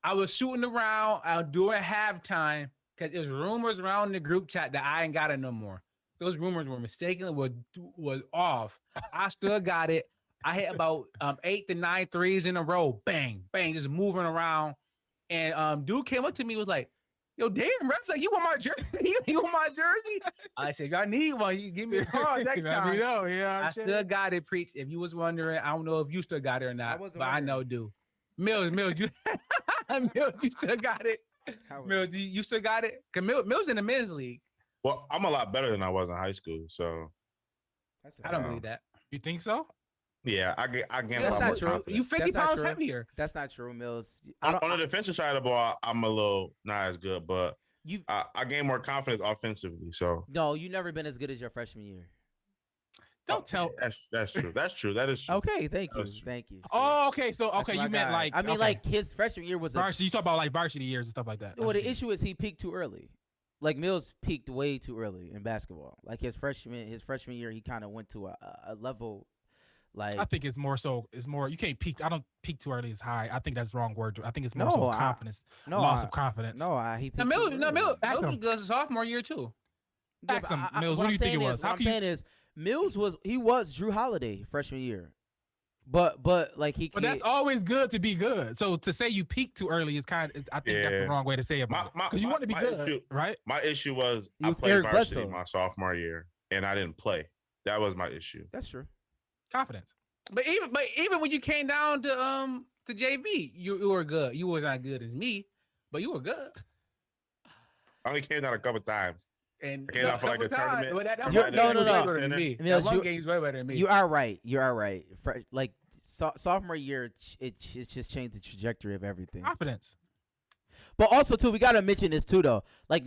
I was shooting around during halftime because it was rumors around the group chat that I ain't got it no more. Those rumors were mistakenly was off. I still got it. I hit about 8 to 9 threes in a row. Bang, bang, just moving around. And dude came up to me was like, yo, damn, refs, like, you want my jersey? You want my jersey? I said, if I need one, you give me a call next time. I still got it, Preach. If you was wondering, I don't know if you still got it or not, but I know, dude. Mills, you still got it. Mills, you still got it? Because Mills in the men's league. Well, I'm a lot better than I was in high school, so I don't believe that. You think so? Yeah, I gained a That's lot not more true. confidence. You 50 pounds true. heavier. That's not true, Mills. On the defensive side of the ball, I'm a little not as good, but You I gained more confidence offensively. So no, you never been as good as your freshman year. Don't tell. That's true. That's true. That is true. Okay, thank you, That's true. thank you. Oh, okay. So That's okay, my you meant guy. like I mean, okay. like his freshman year was a. varsity. You talk about like varsity years and stuff like that. Well, That's the issue is he peaked too early. Like Mills peaked way too early in basketball. Like his freshman year, he kind of went to a level. Like I think it's more so. It's more. You can't peak. I don't peak too early as high. I think that's the wrong word. I think it's more No, so I- confidence. no, loss I- of confidence. No, he peaked No, too Mills early. was good sophomore year too. Yeah, Ask but him, Mills, what do you think it was? What I'm saying is Mills was Drew Holiday freshman year, but like he. But that's always good to be good. So to say you peaked too early is kind of. I think that's the Yeah. wrong way to say it. Because you want to be my good, issue- right? My issue was You I was played Eric varsity Bledsoe. my sophomore year, and I didn't play. That was my issue. That's true. Confidence. But even when you came down to JV, you were good. You was not good as me, but you were good. I only came down a couple times. And I came out for like a tournament. Well, that You're- one no, game no, was no. way better than me. Mills, That one you- game's way better than me. You are right. Like sophomore year, it just changed the trajectory of everything. Confidence. But also too, we gotta mention this too though. Like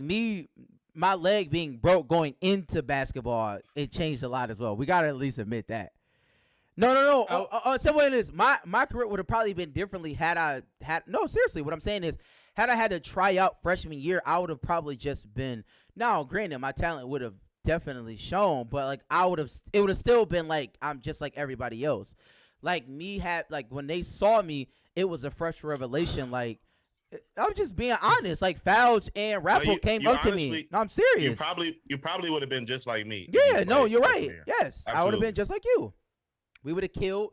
my leg being broke going into basketball, it changed a lot as well. We gotta at least admit that. No. Some way it is. My career would have probably been differently had I had. No, seriously, what I'm saying is, had I had to try out freshman year, I would have probably just been. Now, granted, my talent would have definitely shown, but like it would have still been like I'm just like everybody else. Like when they saw me, it was a fresh revelation. Like I'm just being honest. Like Fouch and Rapple came up to me. honestly- No, I'm serious. You probably would have been just like me. if Yeah, you no, played you're freshman right. year. Yes, I would have been Absolutely. just like you. We would have killed.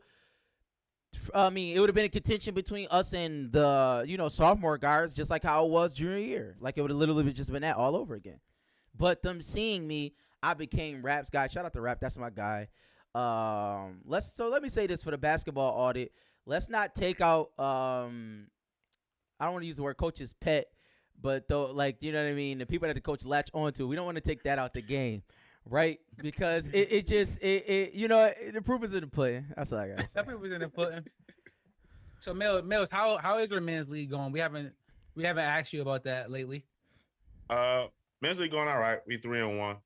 I mean, it would have been a contention between us and the sophomore guards, just like how it was junior year. Like it would have literally just been that all over again. But them seeing me, I became Rap's guy. Shout out to Rap, that's my guy. Let me say this for the basketball audit. Let's not take out. I don't want to use the word coach's pet, but though, like you know what I mean. The people that the coach latch onto, we don't want to take that out the game. Right, because the proof is in the pudding. That's all I got. Some people was in the pudding. So Mills, how is your men's league going? We haven't asked you about that lately. Men's league going all right. We 3-1.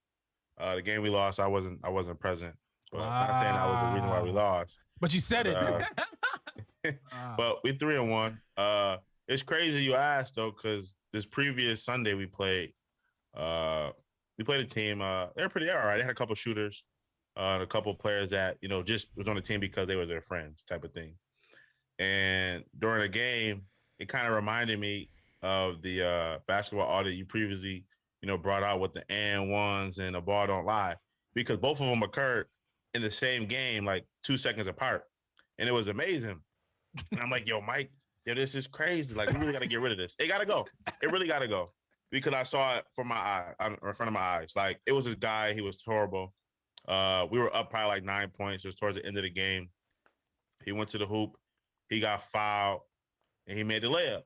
The game we lost, I wasn't present. But I'm not saying that was the reason why we lost. But you said it. But we 3-1. It's crazy you asked though, because this previous Sunday we played a team. They're pretty all right. They had a couple shooters, and a couple players that just was on the team because they were their friends, type of thing. And during the game, it kind of reminded me of the basketball audit you previously brought out with the and ones and the ball don't lie, because both of them occurred in the same game, like 2 seconds apart, and it was amazing. And I'm like, yo, Mike. Yeah, this is crazy. Like, we really got to get rid of this. It got to go. It really got to go. Because I saw it from my eye, in front of my eyes. Like, it was this guy. He was horrible. We were up probably like 9 points. It was towards the end of the game. He went to the hoop. He got fouled. And he made the layup.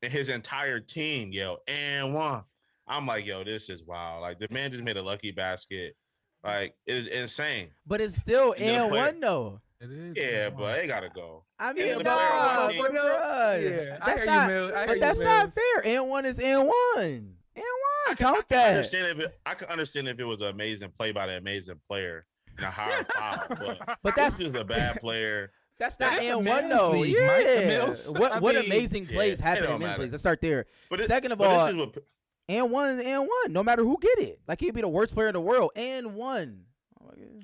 And his entire team yelled, and one. I'm like, yo, this is wild. Like, the man just made a lucky basket. Like, it is insane. But it's still and one, though. It is. Yeah, but they gotta go. I mean, And that's not fair. And one is and one. And one. Count that. I can understand if it was an amazing play by the amazing player and a higher foul, but that's just a bad player. That's not That's and the one men's though. league, Yeah. Mike, the Mills. What amazing plays it happen don't in men's matter. leagues? Let's start there. Second of but all, this is what, and one, no matter who get it. Like, he'd be the worst player in the world. And one.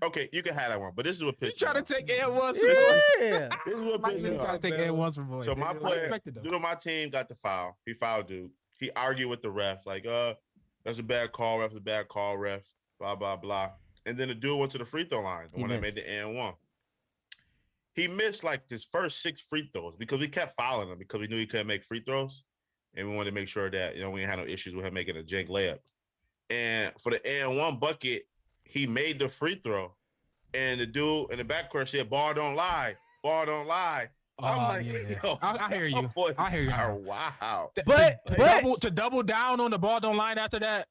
okay, you can have that one, but this is what You pissed me trying off. to take and ones? Yeah. This is what pissed me Trying to off. take and ones from boys. So my I player, expected though. dude on my team got the foul. He fouled dude. He argued with the ref, like, that's a bad call, ref, blah, blah, blah. And then the dude went to the free throw line, the one that made the and one. He missed like his first 6 free throws because we kept fouling him because we knew he couldn't make free throws. And we wanted to make sure that, we didn't have no issues with him making a jank layup. And for the and one bucket, he made the free throw. And the dude in the backcourt said, ball don't lie. Ball don't lie. I'm like, yeah. yo, I hear you. I hear you. Wow. But to double down on the ball don't line after that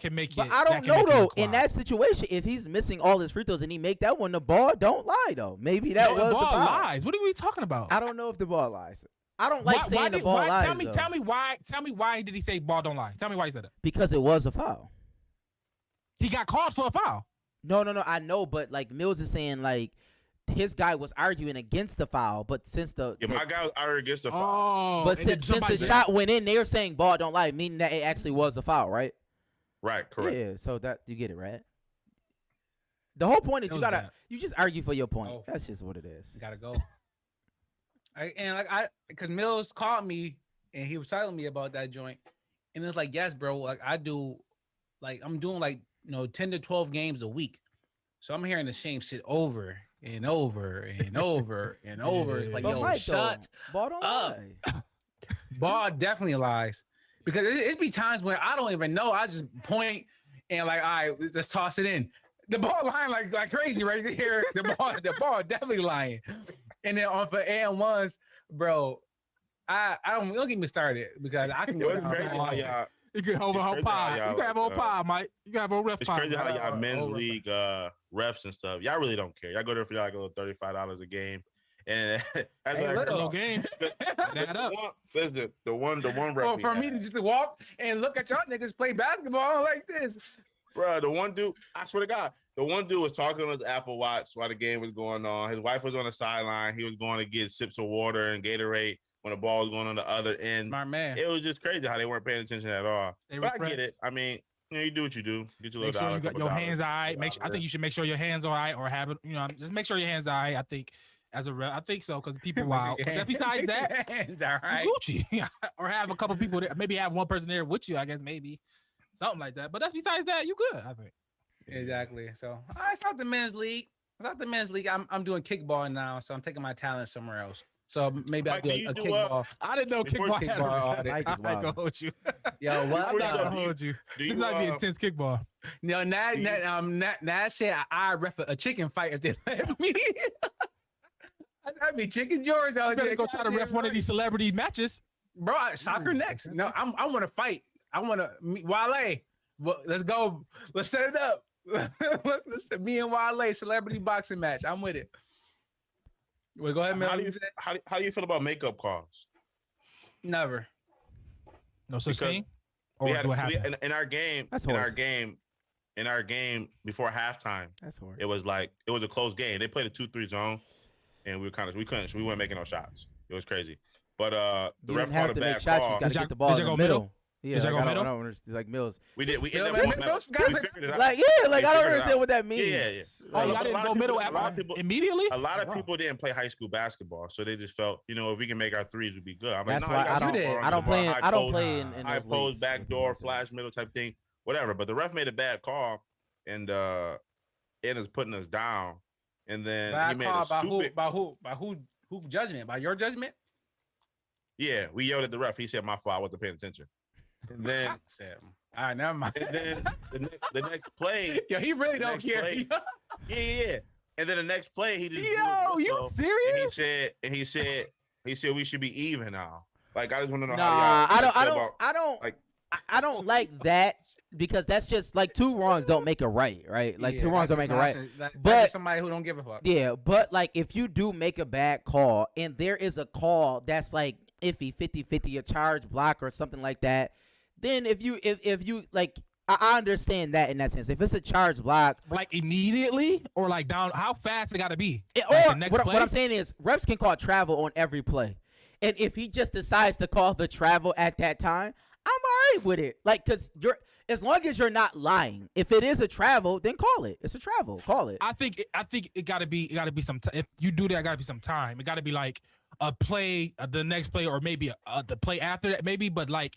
can make it. But I don't know though. In that situation, if he's missing all his free throws and he make that one, the ball don't lie though. Maybe that was the ball the foul. lies. What are we talking about? I don't know if the ball lies. I don't like saying the ball lies. Tell me why did he say ball don't lie? Tell me why he said that. Because it was a foul. He got called for a foul. No, I know, but like Mills is saying, like his guy was arguing against the foul, but since my guy was arguing against the foul. But since the shot went in, they were saying ball don't lie, meaning that it actually was a foul, right? Right, correct. Yeah, so that you get it, right? The whole point is you just argue for your point. Oh. That's just what it is. Gotta go. Because Mills called me and he was telling me about that joint, and it's like, yes, bro. Like I'm doing like 10 to 12 games a week, so I'm hearing the same shit over and over and over and over. It's like, But yo, Mike, shut ball don't up. lie. Ball definitely lies, because it be times where I don't even know. I just point and like, all right, let's toss it in. The ball lying like crazy right here. The ball definitely lying. And then on for and ones, bro, I don't get me started because I can go down. You can hold a whole pie. You can have a whole pie, Mike. You can have a ref It's pie. crazy how y'all men's league refs and stuff. Y'all really don't care. Y'all go there for like a little $35 a game, and that's Hey, like, little game. Add up. The one ref. Well, we for had. me to just walk and look at y'all niggas play basketball like this. Bro, the one dude, I swear to God, the one dude was talking on his Apple Watch while the game was going on. His wife was on the sideline. He was going to get sips of water and Gatorade when the ball was going on the other end. Smart man. It was just crazy how they weren't paying attention at all. They But I refreshed. get it. I mean, you do what you do. Get your Make little sure dollar. you got your hands all right. I think you should make sure your hands all right, or have it. Just make sure your hands all right. I think as a rep, I think so because people wild. But besides that, hands all right. Gucci, or have a couple people there. Maybe have one person there with you. I guess maybe something like that. But that's besides that, you good. I think. Exactly. So I saw the men's league. I'm doing kickball now, so I'm taking my talent somewhere else. So maybe I'll Mike, do do you a do, kickball. I didn't know Before kickball you- had Kickball a audit. Mike is I can wild. hold you. Yo, what? Before you I go, can hold you. do This you, might be intense kickball. No, Nash said I ref a chicken fight if they let me. I'd be chicken George out You better there. go try to ref one of these celebrity matches. Bro, soccer next. No, I want to fight. I want to Wale. Well, let's go. Let's set it up. Me and Wale celebrity boxing match. I'm with it. Well, go ahead, man. How do you feel about makeup calls? Never. No such Because- thing. Or we had do it happen? in our game. That's in horse. our game before halftime. That's horse. It was a close game. They played a 2-3 zone, and we weren't making no shots. It was crazy. But the You ref didn't have called a to make bad shots. call. You got to Did get the y'all ball in go the middle? middle. Yeah, Did y'all like, go I middle? don't understand. Like Mills. We did. We Still, ended up man, going those middle. guys We are- figured it out. Like, yeah, like We I don't figured it understand out. what that means. Yeah. Oh, Like, y'all a didn't lot go of middle people- a lot of people- immediately? A lot of Wow. people didn't play high school basketball, so they just felt, if we can make our threes, we'd be good. I'm like, That's no, why you guys I are did. far I don't under the play. ball, I don't high play post, in high those post, leagues. back door, flash middle type thing, whatever. But the ref made a bad call, and it is putting us down. And then he Bad made call a stupid. by who judgment? By your judgment? Yeah, we yelled at the ref. He said, "My fault. I wasn't paying attention." And then, All right, never mind. and then the next play, Yo, he really don't next care. play- yeah. And then the next play, he just blew his Yo, you whistle, serious? And he said we should be even now. Like, I just want to know Nah, how y'all I feel about- I don't like that because that's just like two wrongs don't make a right, right? Like two wrongs don't make a right. That's But- just somebody who don't give a fuck. Yeah, but like if you do make a bad call and there is a call that's like iffy 50-50 a charge block or something like that, then if you like I understand that in that sense. If it's a charge block, Like immediately or like down? How fast it got to be? or Like the next what play? I'm saying is refs can call travel on every play. And if he just decides to call the travel at that time, I'm all right with it. Like, cause as long as you're not lying. If it is a travel, then call it. It's a travel. Call it. I think it got to be some time. If you do that, it got to be some time. It got to be like a play, the next play, or maybe the play after that, maybe. But like,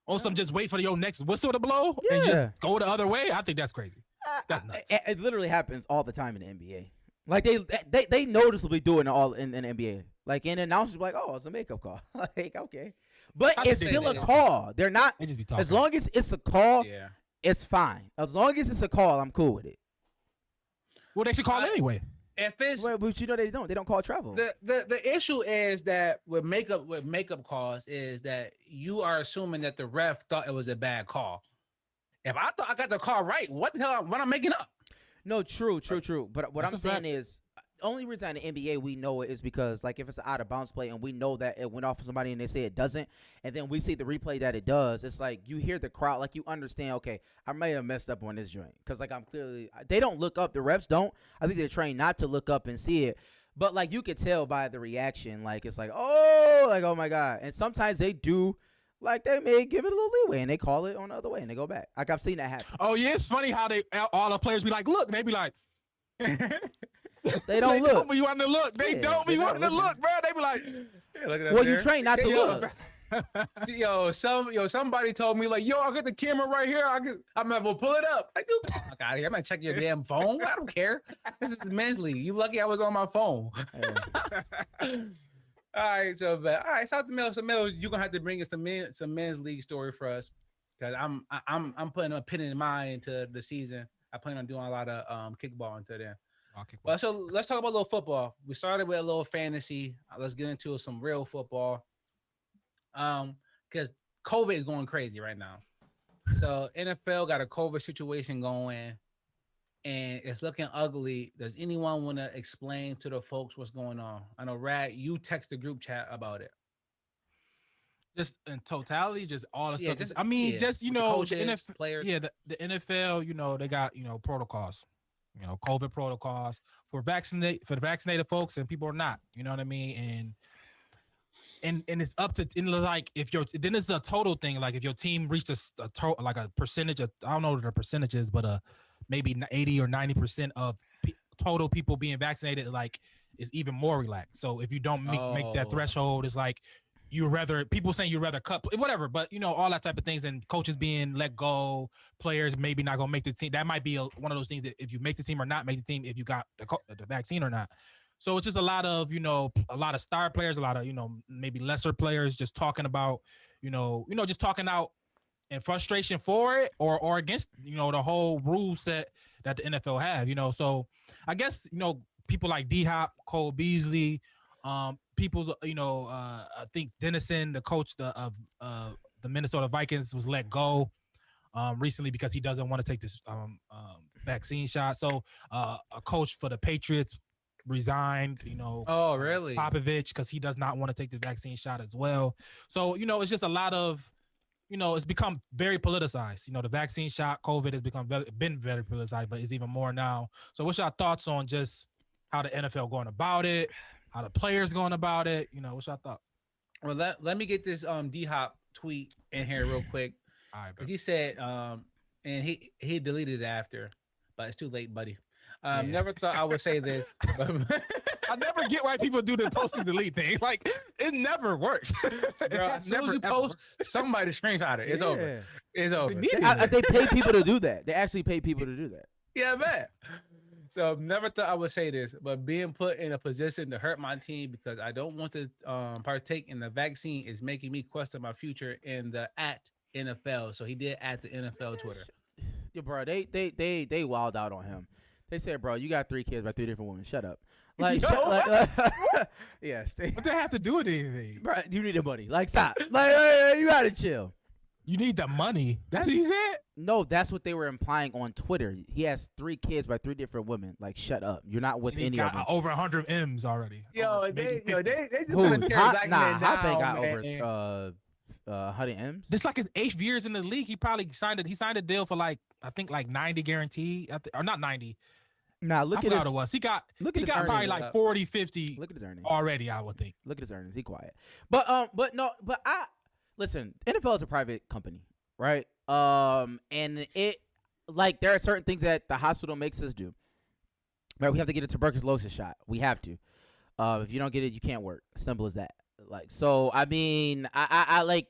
also just wait for your next whistle to blow and Yeah. just go the other way. I think that's crazy. That's nuts. It literally happens all the time in the NBA. Like they noticeably do it all in the NBA. Like and announcers be like, oh, it's a makeup call. Like okay, but I it's think still they a do. call. They're not. They just be talking. As long as it's a call, Yeah. it's fine. As long as it's a call, I'm cool with it. Well, they should call it anyway. If it's But you know they don't. They don't call travel. the issue is that with makeup calls is that you are assuming that the ref thought it was a bad call. If I thought I got the call right, what the hell? What I'm making up? No, true. But what That's I'm a saying fact. is, only reason in the NBA we know it is because, like, if it's an out of bounds play and we know that it went off of somebody and they say it doesn't, and then we see the replay that it does, it's like you hear the crowd, like you understand, okay, I may have messed up on this joint because, like, I'm clearly they don't look up. The refs don't. I think they're trained not to look up and see it. But like you could tell by the reaction, like it's like oh my god, and sometimes they do. Like they may give it a little leeway and they call it on the other way and they go back. Like I've seen that happen. Oh yeah, it's funny how all the players be like, look, they be like, They don't look. Don't be wanting to look. They Yeah, don't they be not wanting to looking. look, bro. They be like, Well, you train not to look. Somebody told me like, yo, I got the camera right here. I'm gonna pull it up. I do. Fuck out of here. I'm gonna check your damn phone. I don't care. This is men's league. You lucky I was on my phone. All right, so South Mills. So Mills, you're gonna have to bring us some men's league story for us, because I'm putting a pin in mind into the season. I plan on doing a lot of kickball until then. Well, so let's talk about a little football. We started with a little fantasy. Let's get into some real football. Because COVID is going crazy right now. So NFL got a COVID situation going, and it's looking ugly. Does anyone want to explain to the folks what's going on? I know, Rad, you text the group chat about it. just in totality, just all the Yeah, stuff. just- I mean, yeah. just With the the coaches, NFL, players. yeah, the NFL, they got protocols, COVID protocols for the vaccinated folks, and people are not. You know what I mean? And it's up to like if then it's a total thing. Like if your team reached a percentage of, I don't know what the percentage is, but maybe 80 or 90% of total people being vaccinated, like is even more relaxed. So if you don't make that Oh. threshold, it's like people saying you'd rather cut whatever, but all that type of things, and coaches being let go, players maybe not gonna make the team. That might be one of those things that if you make the team or not make the team, if you got the vaccine or not. So it's just a lot of a lot of star players, a lot of maybe lesser players just talking about just talking out in frustration for it or against the whole rule set that the NFL have. So I guess people like D-Hop, Cole Beasley, people's I think Dennison, the coach of the Minnesota Vikings, was let go recently because he doesn't want to take this vaccine shot. So a coach for the Patriots resigned, Oh, really? Popovich, because he does not want to take the vaccine shot as well. So it's just a lot of it's become very politicized. The vaccine shot, COVID has been very politicized, but it's even more now. So what's your thoughts on just how the NFL going about it, how the players going about it? What's your thoughts? Well, let me get this D-Hop tweet in here real quick. All right, Because he said, and he deleted it after, but it's too late, buddy. Yeah. Never thought I would say this. I never get why people do the post and delete thing. Like, it never works. Bro, as soon as you post, somebody screenshot it. It's over. It's over. They pay people to do that. They actually pay people to do that. Yeah, man. So never thought I would say this, but being put in a position to hurt my team because I don't want to partake in the vaccine is making me question my future in the @NFL. So he did at the NFL Twitter. Yeah, bro, they wild out on him. They said, bro, you got 3 kids by 3 different women. Shut up. Like, yeah, stay. What they have to do with anything? Bro, you need the money. Like, stop. Like, hey, you gotta chill. You need the money. That's what he said? No, that's what they were implying on Twitter. He has 3 kids by 3 different women. Like, shut up. You're not with any of them. Over 100 M's already. They just Who? gonna tear Zach Nah, Man Hop ain't down, got man. over 100 M's. This like his 8th years in the league. He probably signed a deal for I think 90 guaranteed. Or not 90. Nah, look at how his, it was. He got look at his probably earnings. like 40, 50 Look at his earnings already, I would think. Look at his earnings. He quiet. But I listen, NFL is a private company, right? And it there are certain things that the hospital makes us do. Right? We have to get a tuberculosis shot. We have to. If you don't get it, you can't work. Simple as that. So I mean, I like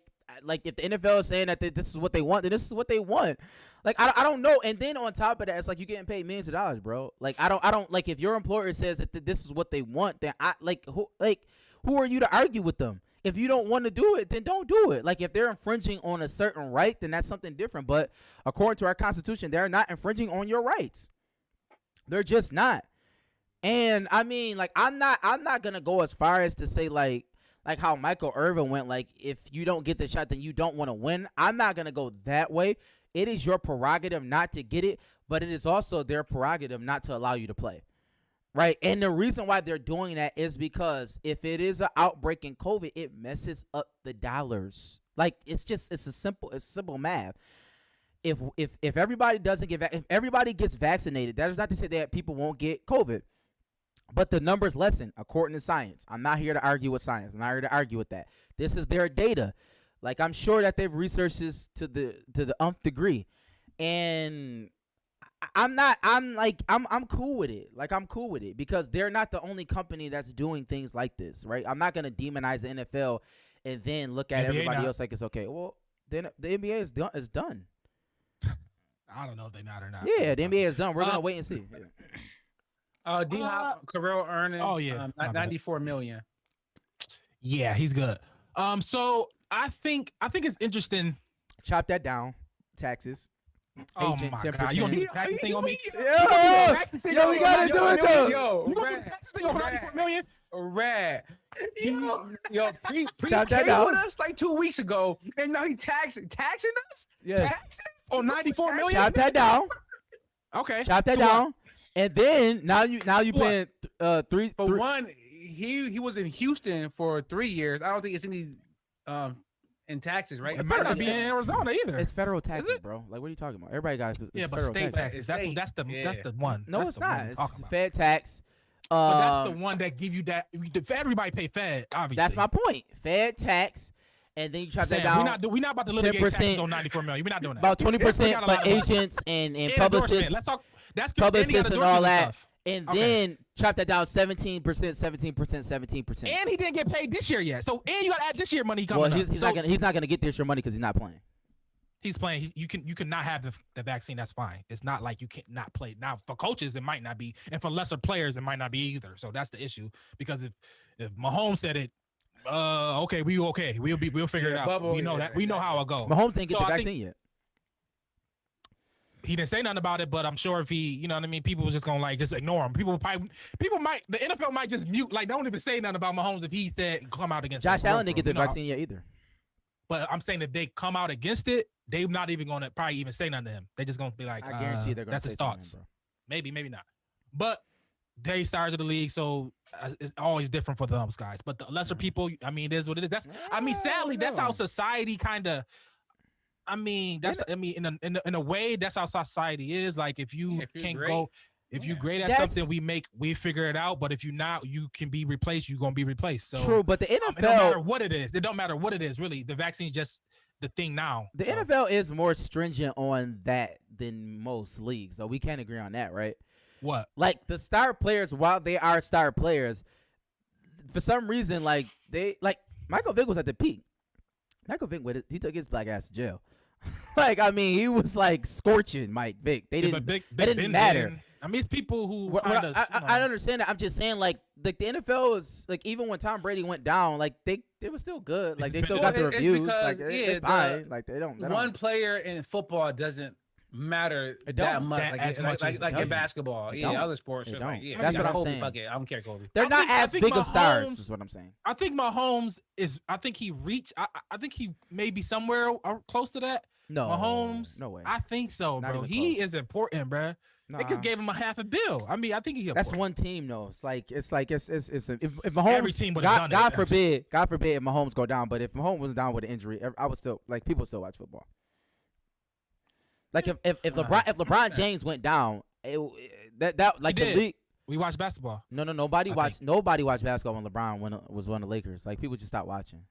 if the NFL is saying that this is what they want, then this is what they want. I don't know. And then on top of that, it's like you're getting paid millions of dollars, bro. I don't like if your employer says that this is what they want, then who are you to argue with them? If you don't want to do it, then don't do it. Like if they're infringing on a certain right, then that's something different. But according to our Constitution, they're not infringing on your rights. They're just not. And I mean, I'm not gonna go as far as to say like how Michael Irvin went, if you don't get the shot, then you don't want to win. I'm not going to go that way. It is your prerogative not to get it, but it is also their prerogative not to allow you to play. Right? And the reason why they're doing that is because if it is an outbreak in COVID, it messes up the dollars. It's simple math. If everybody if everybody gets vaccinated, that is not to say that people won't get COVID. But the numbers lessen according to science. I'm not here to argue with science. I'm not here to argue with that. This is their data. I'm sure that they've researched this to the nth degree. And I'm cool with it. I'm cool with it because they're not the only company that's doing things like this, right? I'm not going to demonize the NFL and then look at everybody else like it's okay. Well, then the NBA is done. I don't know if they're not or not. Yeah, the NBA is done. We're going to wait and see. Yeah. D-Hop career earning. Oh yeah, 94 million. Yeah, he's good. So I think it's interesting. Chop that down. Taxes. Oh Agent, my 10%. God, you gonna do the taxes thing on me? Yo, we gotta do it though. Yo, You gonna do the taxes thing on 94 million? Rad. Priest Chop that came down. with us 2 weeks ago, and now he taxing us. Yes. Taxing On 94 million? Chop that down. Okay. Chop that down. And then now you paying three. One, he was in Houston for 3 years. I don't think it's any in taxes, right? It might not be in Arizona either. It's federal taxes, bro. What are you talking about? Everybody got it's But federal state taxes. taxes. That's the one. No, That's it's the one not. we're It's talking about. Fed tax. But that's the one that give you that. Everybody pay Fed, obviously. That's my point. Fed tax, and then you chop that down. We're not about to litigate 10%, taxes on 94 million. We're not doing that. About 20% We got a lot for of money. agents and And publicists. endorsement. Let's talk. That's good. Publicists and all that. Stuff. And Okay. then chop that down 17%, 17%. And he didn't get paid this year yet. So and you got to add this year money coming Well, up. he's not gonna get this year money because he's not playing. He's playing. You can not have the vaccine. That's fine. It's not like you can't not play. Now for coaches it might not be, and for lesser players it might not be either. So that's the issue. Because if Mahomes said it, okay, we'll figure it out. Bubble, We know that. We know how it goes. Mahomes didn't get So the I vaccine yet. He didn't say nothing about it, but I'm sure if he, you know what I mean, people was just gonna just ignore him. People might, the NFL might just mute, don't even say nothing about Mahomes if he said come out against Josh it. Allen didn't get the You know, vaccine yet either. But I'm saying if they come out against it, they're not even gonna probably even say nothing to him. They just gonna be like, I guarantee they're gonna that's say his thoughts. something, bro. Maybe not. But they stars of the league, so it's always different for the guys. But the lesser people, I mean, it is what it is. Sadly, that's how society kind of I mean, in a way, that's how society is. Like, if you can't great, go, if you're great at something, we figure it out. But if you're not, you can be replaced. You're gonna be replaced. So true, but the NFL, it don't matter what it is. It don't matter what it is. Really, the vaccine is just the thing now. The NFL is more stringent on that than most leagues, so we can't agree on that, right? What? Like the star players, while they are star players, for some reason, like Michael Vick was at the peak. Michael Vick, he took his black ass to jail. Like, I mean, he was like scorching Mike Vick. They didn't matter. I mean, it's people who I understand that. I'm just saying, like the NFL is like, even when Tom Brady went down, like they were still good. Like they still got the reviews. Like they're fine. Like they don't. One player in football doesn't matter that much. Like in basketball, other sports. Just like, that's what I'm Kobe, saying. Fuck it, I don't care, Kobe. They're not as big of stars. Is what I'm saying. I think Mahomes is. I think he reached. I think he may be somewhere close to that. No, Mahomes. No way. I think so, bro. He is important, bro. They just gave him a $500 million. I mean, I think he. That's one team, though. It's if Mahomes, every team would have done God forbid if Mahomes go down. But if Mahomes was down with an injury, I would still people still watch football. Like if LeBron James went down, that like the league. We watched basketball. Nobody watched basketball when LeBron was one of the Lakers. Like people just stopped watching.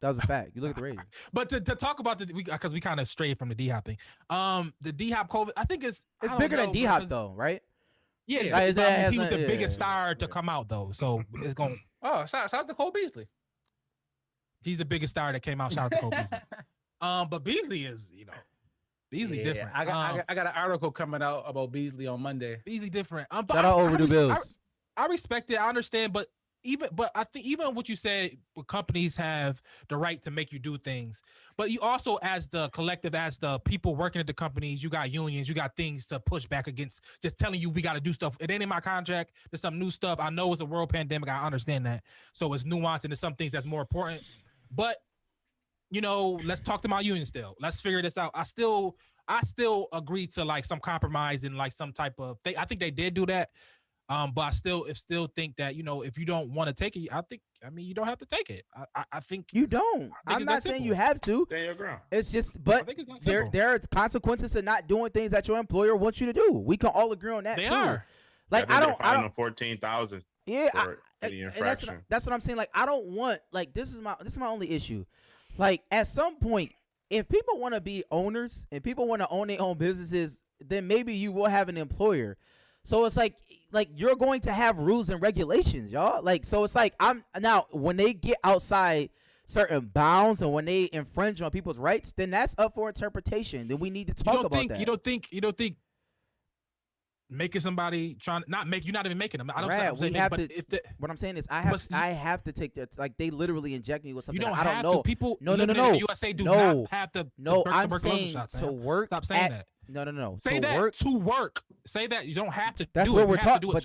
That was a fact. You look at the ratings. But to talk about because we kind of strayed from the D-Hop thing. The D-Hop COVID, I think it's bigger than D-Hop though, right? Yeah, he was the biggest star to come out though, so it's going. Oh, shout out to Cole Beasley. He's the biggest star that came out. Shout out to Cole Beasley. But Beasley is, Beasley different. I got an article coming out about Beasley on Monday. Beasley different. Shout out Overdue Bills. I respect it. I understand, but I think even what you said, companies have the right to make you do things, but you also, as the collective, as the people working at the companies, you got unions, you got things to push back against. Just telling you we got to do stuff. It ain't in my contract. There's some new stuff. I know it's a world pandemic. I understand that. So it's nuanced and there's some things that's more important. But let's talk to my union still. Let's figure this out. I still agree to like some compromise and like some type of thing. I think they did do that. But I still think that, if you don't want to take it, you don't have to take it. I think you don't. I'm not saying you have to. Stand your ground. It's just, but there are consequences to not doing things that your employer wants you to do. We can all agree on that. They too. are. Like I don't 14,000. Yeah, the infraction. And that's what I'm saying. Like I don't want, like this is my only issue. Like at some point, if people want to be owners and people want to own their own businesses, then maybe you will have an employer. So it's like you're going to have rules and regulations, y'all. Like, so it's like now when they get outside certain bounds and when they infringe on people's rights, then that's up for interpretation. Then we need to talk about that. You don't think making somebody you're not even making them. I don't say what I'm saying is I have to take that. Like they literally inject me with something. You don't I don't have know. to. People no. USA do not have to. I'm saying shots, to work. Stop saying that. No. Say that to work. Say that you don't have to. That's do what it. we're talking. But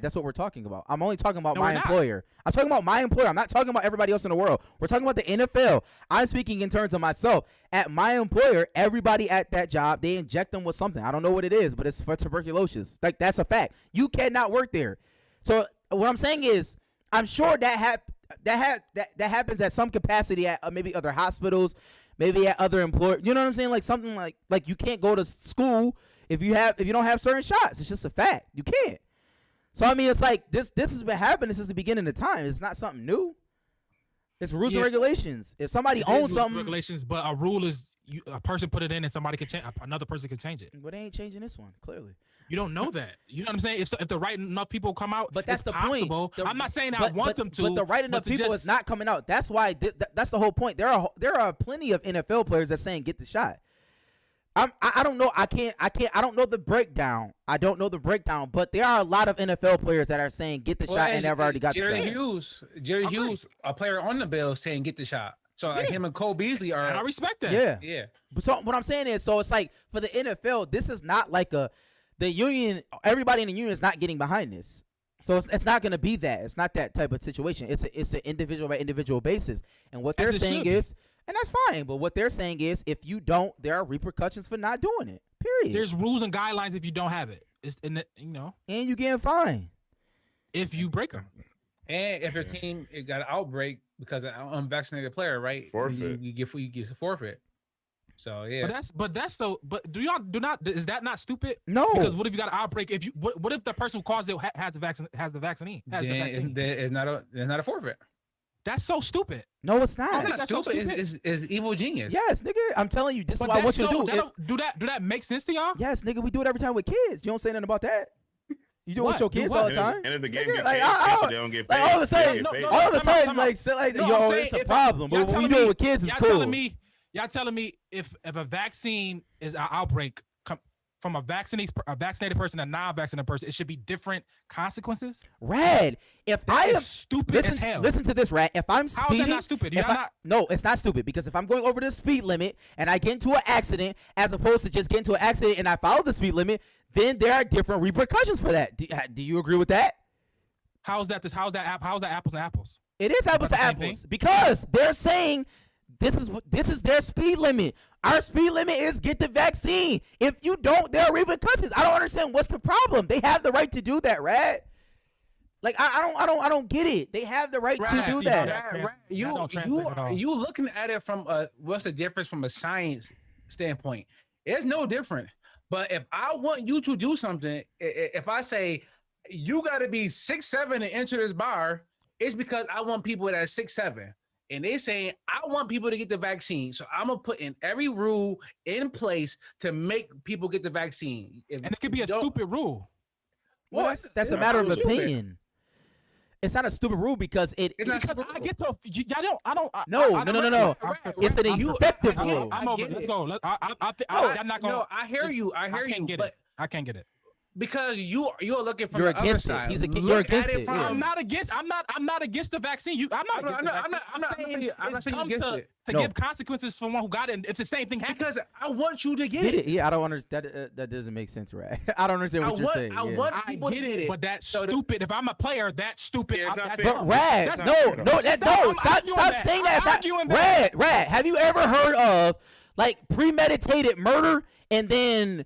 that's what we're talking about. I'm only talking about my employer. I'm talking about my employer. I'm not talking about everybody else in the world. We're talking about the NFL. I'm speaking in terms of myself. At my employer, everybody at that job, they inject them with something. I don't know what it is, but it's for tuberculosis. Like that's a fact. You cannot work there. So what I'm saying is, I'm sure that happens at some capacity at maybe other hospitals. Maybe at other employers, you know what I'm saying? Like something like you can't go to school if you don't have certain shots. It's just a fact. You can't. So I mean, it's like this has been happening since the beginning of time. It's not something new. It's rules and regulations. If somebody owns something, regulations, but a rule is a person put it in and somebody can change. Another person can change it. But they ain't changing this one. Clearly, you don't know that. You know what I'm saying? If the right enough people come out, but that's it's the possible. point. I'm not saying I want them to, but the right enough people is not coming out. That's why. That's the whole point. There are plenty of NFL players that saying get the shot. I don't know. I don't know the breakdown. But there are a lot of NFL players that are saying get the shot and never already got the shot. Jerry Hughes, a player on the Bills, saying get the shot. So like him and Cole Beasley are. And I respect that. Yeah. But so what I'm saying is, so it's like for the NFL, this is not like the union. Everybody in the union is not getting behind this. So it's not going to be that. It's not that type of situation. It's an individual by individual basis. And what they're saying is. And that's fine, but what they're saying is, if you don't, there are repercussions for not doing it. Period. There's rules and guidelines if you don't have it. And you getting fined if you break them. And if your team got an outbreak because of an unvaccinated player, right? Forfeit. You get a forfeit. So yeah. But do y'all do not? Is that not stupid? No. Because what if you got an outbreak? If you what if the person who caused it has the vaccine? Then it's not a forfeit. That's so stupid. No, it's not. It's not that's so stupid. stupid. It's evil genius. Yes, nigga. I'm telling you, this is But what I want you to do. do that make sense to y'all? Yes, nigga. We do it every time with kids. You don't say nothing about that. You do it with What? your Do kids what? all the time. And if the game Nigga, gets like, canceled, they don't get paid. Like all of a sudden, They don't get paid. all of a sudden, time like, out. shit like, No, yo, I'm saying it's a if problem. y'all But when we telling do it me- with kids, it's y'all cool. telling me if a vaccine is an outbreak from a vaccinated person and a non-vaccinated person, it should be different consequences. Rad. If That I is am stupid as hell. Listen to this, Rad. If I'm How speeding, is that not stupid? if Y'all I- no, it's not stupid because if I'm going over the speed limit and I get into an accident, as opposed to just get into an accident and I follow the speed limit, then there are different repercussions for that. Do you agree with that? How's that apples and apples? It is apples to the same apples thing? because they're saying this is their speed limit. Our speed limit is get the vaccine. If you don't, there are repercussions. I don't understand what's the problem. They have the right to do that, Rad. Like I don't get it. They have the right to Right, do see, that. that- Right. don't translate at all. You looking at it from what's the difference from a science standpoint? It's no different. But if I want you to do something, if I say you got to be 6'7" to enter this bar, it's because I want people that are 6'7". And they saying I want people to get the vaccine, so I'm gonna put in every rule in place to make people get the vaccine. And it could be a stupid rule. Well, What? that's a It's matter of not stupid. opinion. It's not a stupid rule because It's not Because stupid. I get to y'all don't. No. It's an You- effective I get rule. it. I'm over. get Let's it. go. I'm not going. No, I hear you. I hear you. Get But it. I can't get it. because you're looking from You're the other against it. side. You're Look against at it, from yeah. I'm not against. I'm not against the vaccine. I'm not against the vaccine. I'm not it's saying dumb against to it. to No. give consequences for one who got it. And it's the same thing happening. Because I want you to get Get it. it? Yeah, I don't understand. That doesn't make sense, right? I don't understand what you're saying. I yeah. want I people to get get it, it. but that's So the- stupid. If I'm a player, that's stupid. Yeah, it's not That's fair. dumb. But Rad, That's not no, fair, no, though. that No, no, I'm stop arguing saying that. that. I'm Stop. arguing that. Rad, have you ever heard of like premeditated murder and then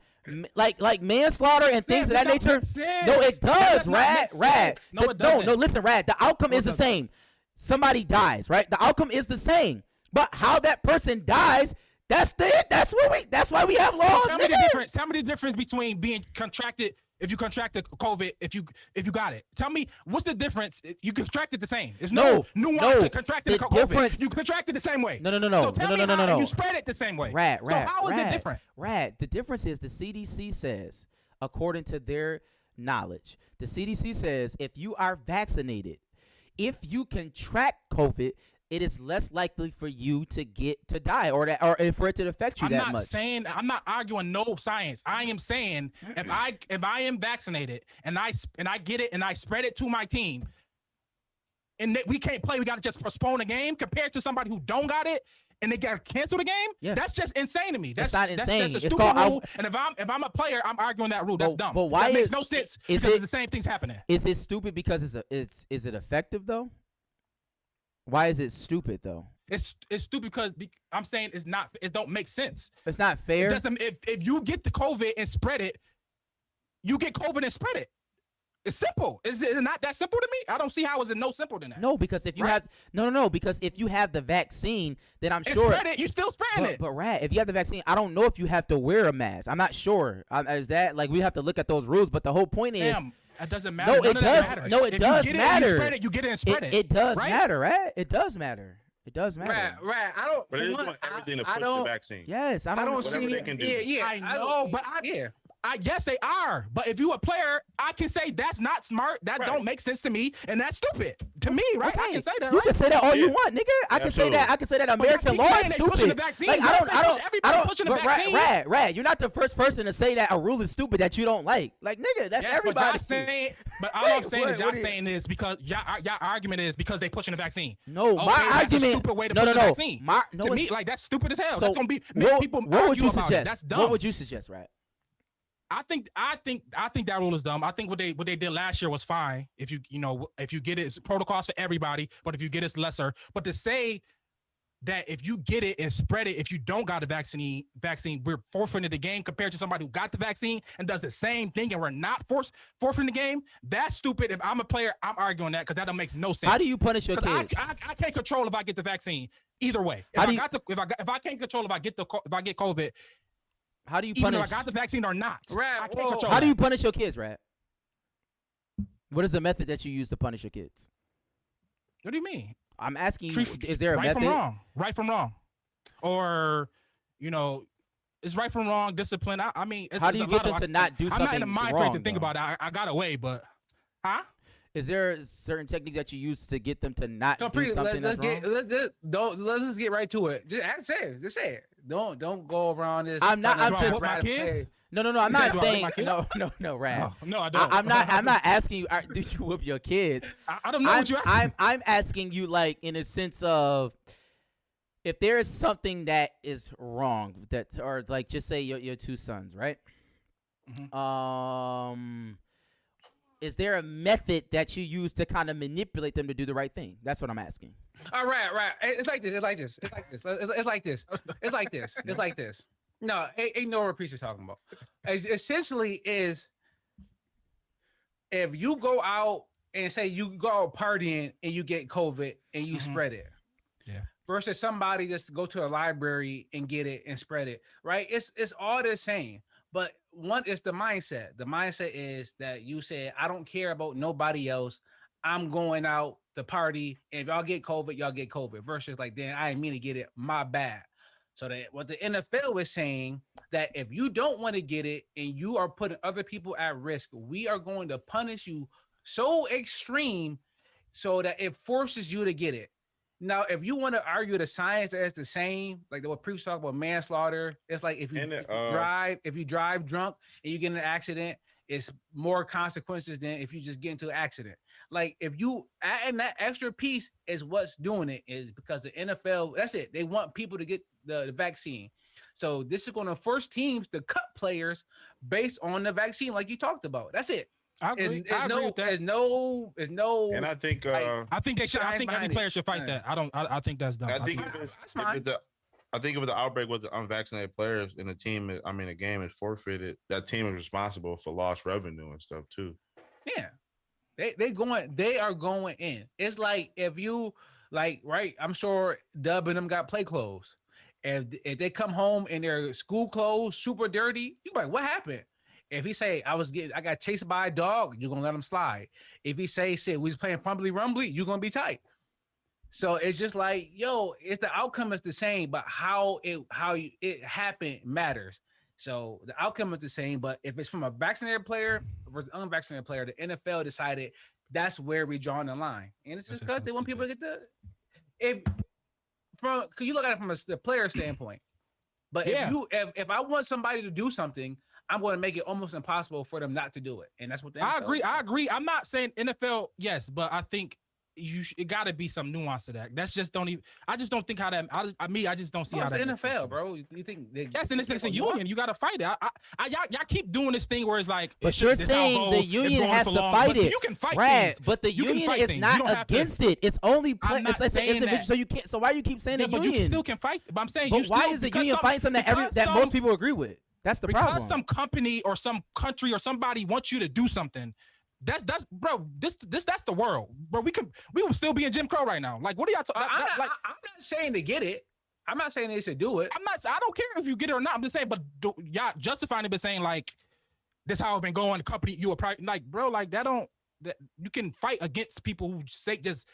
like manslaughter and things of that That nature? makes sense. No, it That does, does not Rad. make Rad. sense. No, it No, doesn't. listen, Rad. The outcome No, is it the doesn't. same. Somebody dies, right? The outcome is the same. But how that person dies, that's why we have laws. Tell me the nigga. difference. Tell me the difference between being contracted. If you contracted COVID, if you got it, tell me what's the difference. You contracted the same. There's no nuance no. to contracting The COVID. difference- You contracted the same way. No. So tell me No. how, and you spread it the same way. Rad. So how is it different? Rad. The difference is the CDC says, according to their knowledge, the CDC says if you are vaccinated, if you contract COVID, it is less likely for you to die or for it to affect you I'm that not much. saying I'm not arguing no science. I am saying if I am vaccinated and I get it and I spread it to my team, and we can't play, we got to just postpone a game compared to somebody who don't got it and they got to cancel the game. Yes. That's just insane to me. That's not insane. That's a It's stupid called- rule. And if I'm a player, I'm arguing that rule. That's dumb. but why that makes is- no sense is because it- the same thing's happening. Is it stupid because is it effective though? Why is it stupid though? It's stupid because I'm saying it don't make sense. It's not fair. It doesn't, if you get the COVID and spread it, you get COVID and spread it. It's simple. Is it not that simple to me? I don't see how is it no simple than that. No, because if you Right. have no, because if you have the vaccine, then I'm And sure. spread it. You still spreading it. But Rad, if you have the vaccine, I don't know if you have to wear a mask. I'm not sure. Is that like we have to look at those rules? But the whole point is, Damn, that doesn't matter. No, None it of that does. matters. No, it If does you get matter. It, you spread it. You get it and spread it. it does right? matter, Rad. It does matter. It does matter. Right. I don't. But for they just one, want everything to I push the don't. vaccine. Yes, I I don't. don't Whatever see. they can do. Yeah. I don't- know, but I guess they are. But if you a player, I can say that's not smart. That Right. don't make sense to me, and that's stupid to me, right? I Okay, can say that, you right? can say that all you Yeah. want, nigga. I can say Absolutely. that. I can say that But y'all American keep law saying is they pushing stupid. the vaccine. Like Y'all say everybody pushing the but vaccine. Rad, you're not the first person to say that a rule is stupid that you don't like. Like, nigga, that's Yes, everybody. But all I'm saying is What y'all is- saying is because y'all argument is because they pushing the vaccine. No, my Okay, that's argument. a stupid way to no, push no, the no. vaccine. To me, it's- like that's stupid as hell. So That's gonna make people what would argue you about it. suggest? That's dumb. What would you suggest, Rad? I think that rule is dumb. I think what they did last year was fine. If you get it, it's protocols for everybody. But if you get it's lesser. But to say that if you get it and spread it, if you don't got a vaccine, we're forfeiting the game compared to somebody who got the vaccine and does the same thing, and we're not forfeiting the game. That's stupid. If I'm a player, I'm arguing that because that don't makes no sense. How do you punish your Because kids? I can't control if I get the vaccine. Either way, if I can't control if I get COVID, how do you even punish? if I got the vaccine or not, Right, I can't whoa. control. How that. do you punish your kids, Rad? What is the method that you use to punish your kids? What do you mean? I'm asking you. Is there a right method? from wrong? Right from wrong, or it's right from wrong. Discipline. I mean, How do you get them to not do I'm something not in the mind wrong, frame to think though? about it. I got away, but Is there a certain technique that you use to get them to not No, do something let's that's wrong? let's get right to it. Just say it. Don't go around this. I'm not. I'm Do I just. whoop my kids? No. I'm not Do I saying. whip my No, Rad. no, I don't. I'm not. I'm not asking you. Do you whip your kids? I don't know what you asking. I'm asking you, like, in a sense of, if there is something that is wrong, or like, just say your two sons, right? Mhm. Is there a method that you use to kind of manipulate them to do the right thing? That's what I'm asking. All right. It's like this. No, ain't no what Priest is talking about. Essentially, is if you go out and say you go out partying and you get COVID and you spread it, versus somebody just go to a library and get it and spread it, right? It's all the same. But one is the mindset. The mindset is that you said, I don't care about nobody else. I'm going out to party. And if y'all get COVID, y'all get COVID. Versus like, then I didn't mean to get it. My bad. So that what the NFL is saying, that if you don't want to get it and you are putting other people at risk, we are going to punish you so extreme so that it forces you to get it. Now, if you want to argue the science as the same, like what Priest talk about manslaughter, it's like if you drive drunk and you get in an accident, it's more consequences than if you just get into an accident. Like if you add that extra piece is what's doing it, is because the NFL, that's it. They want people to get the vaccine. So this is going to force teams to cut players based on the vaccine, like you talked about. That's it. I agree. I agree with that. There's no. And I think I think they should. I think every behind player it. should fight that. I think that's dumb. I think if the outbreak with the unvaccinated players in a team, a game is forfeited, that team is responsible for lost revenue and stuff too. Yeah, they are going in. It's like if you right. I'm sure Dub and them got play clothes. If they come home and their school clothes super dirty, you like, what happened? If he say I got chased by a dog, you're gonna let him slide. If he say shit, we was playing fumbly rumbly, you're gonna be tight. So it's just like, it's the outcome is the same, but how it happened matters. So the outcome is the same, but if it's from a vaccinated player versus unvaccinated player, the NFL decided that's where we draw the line, and it's just because they want people to get cause you look at it from the player standpoint. But if I want somebody to do something, I'm going to make it almost impossible for them not to do it, and that's what I agree. I'm not saying NFL, yes, but I think it got to be some nuance to that. That's just don't even. I just don't think how that. I just don't see how that. It's the NFL, bro. You think? Yes, and it's a union. You got to fight it. Y'all keep doing this thing where it's like. But you're saying the union has to fight it. You can fight things. But the union is not against it. It's only so you can't. So why you keep saying the union? But you still can fight. But I'm saying. But why is the union fighting something that most people agree with? That's the problem. Because some company or some country or somebody wants you to do something. That's bro. That's the world, bro. We would still be in Jim Crow right now. Like, what are y'all talking? I'm not saying to get it. I'm not saying they should do it. I don't care if you get it or not. I'm just saying, but y'all justifying it by saying like, this how it's been going. The company you were like, bro, like that you can fight against people who say just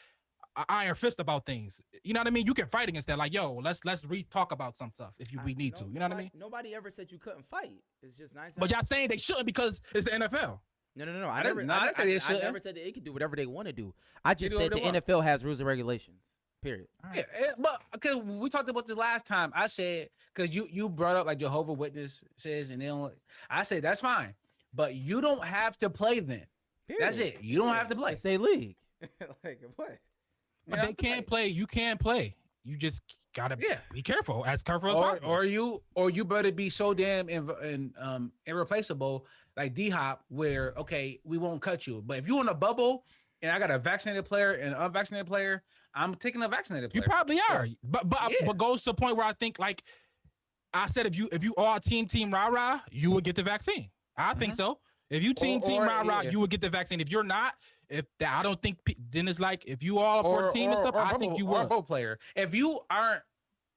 iron fist about things. You know what I mean? You can fight against that. Like, yo, let's re-talk about some stuff if we need to. You know what I mean? Nobody ever said you couldn't fight. It's just nice. But y'all saying they shouldn't because it's the NFL. No. I never said that they can do whatever they want to do. I just said the NFL has rules and regulations. Period. Yeah, but because we talked about this last time, I said because you brought up like Jehovah's Witness says, and then I said that's fine, but you don't have to play then. Period. That's it. You don't have to play. Say league. Like what? But they can play. You can play. You just gotta be careful. As careful as possible. Or you better be so damn irreplaceable like D-Hop, where we won't cut you. But if you in a bubble and I got a vaccinated player and an unvaccinated player, I'm taking a vaccinated player. You probably are. But goes to the point where I think, like I said, if you are team rah-rah, you would get the vaccine. I think so. If you team rah-rah, you would get the vaccine. If you're not, I don't think then it's like if you all for a team and stuff, I think you or a would. boat player. If you aren't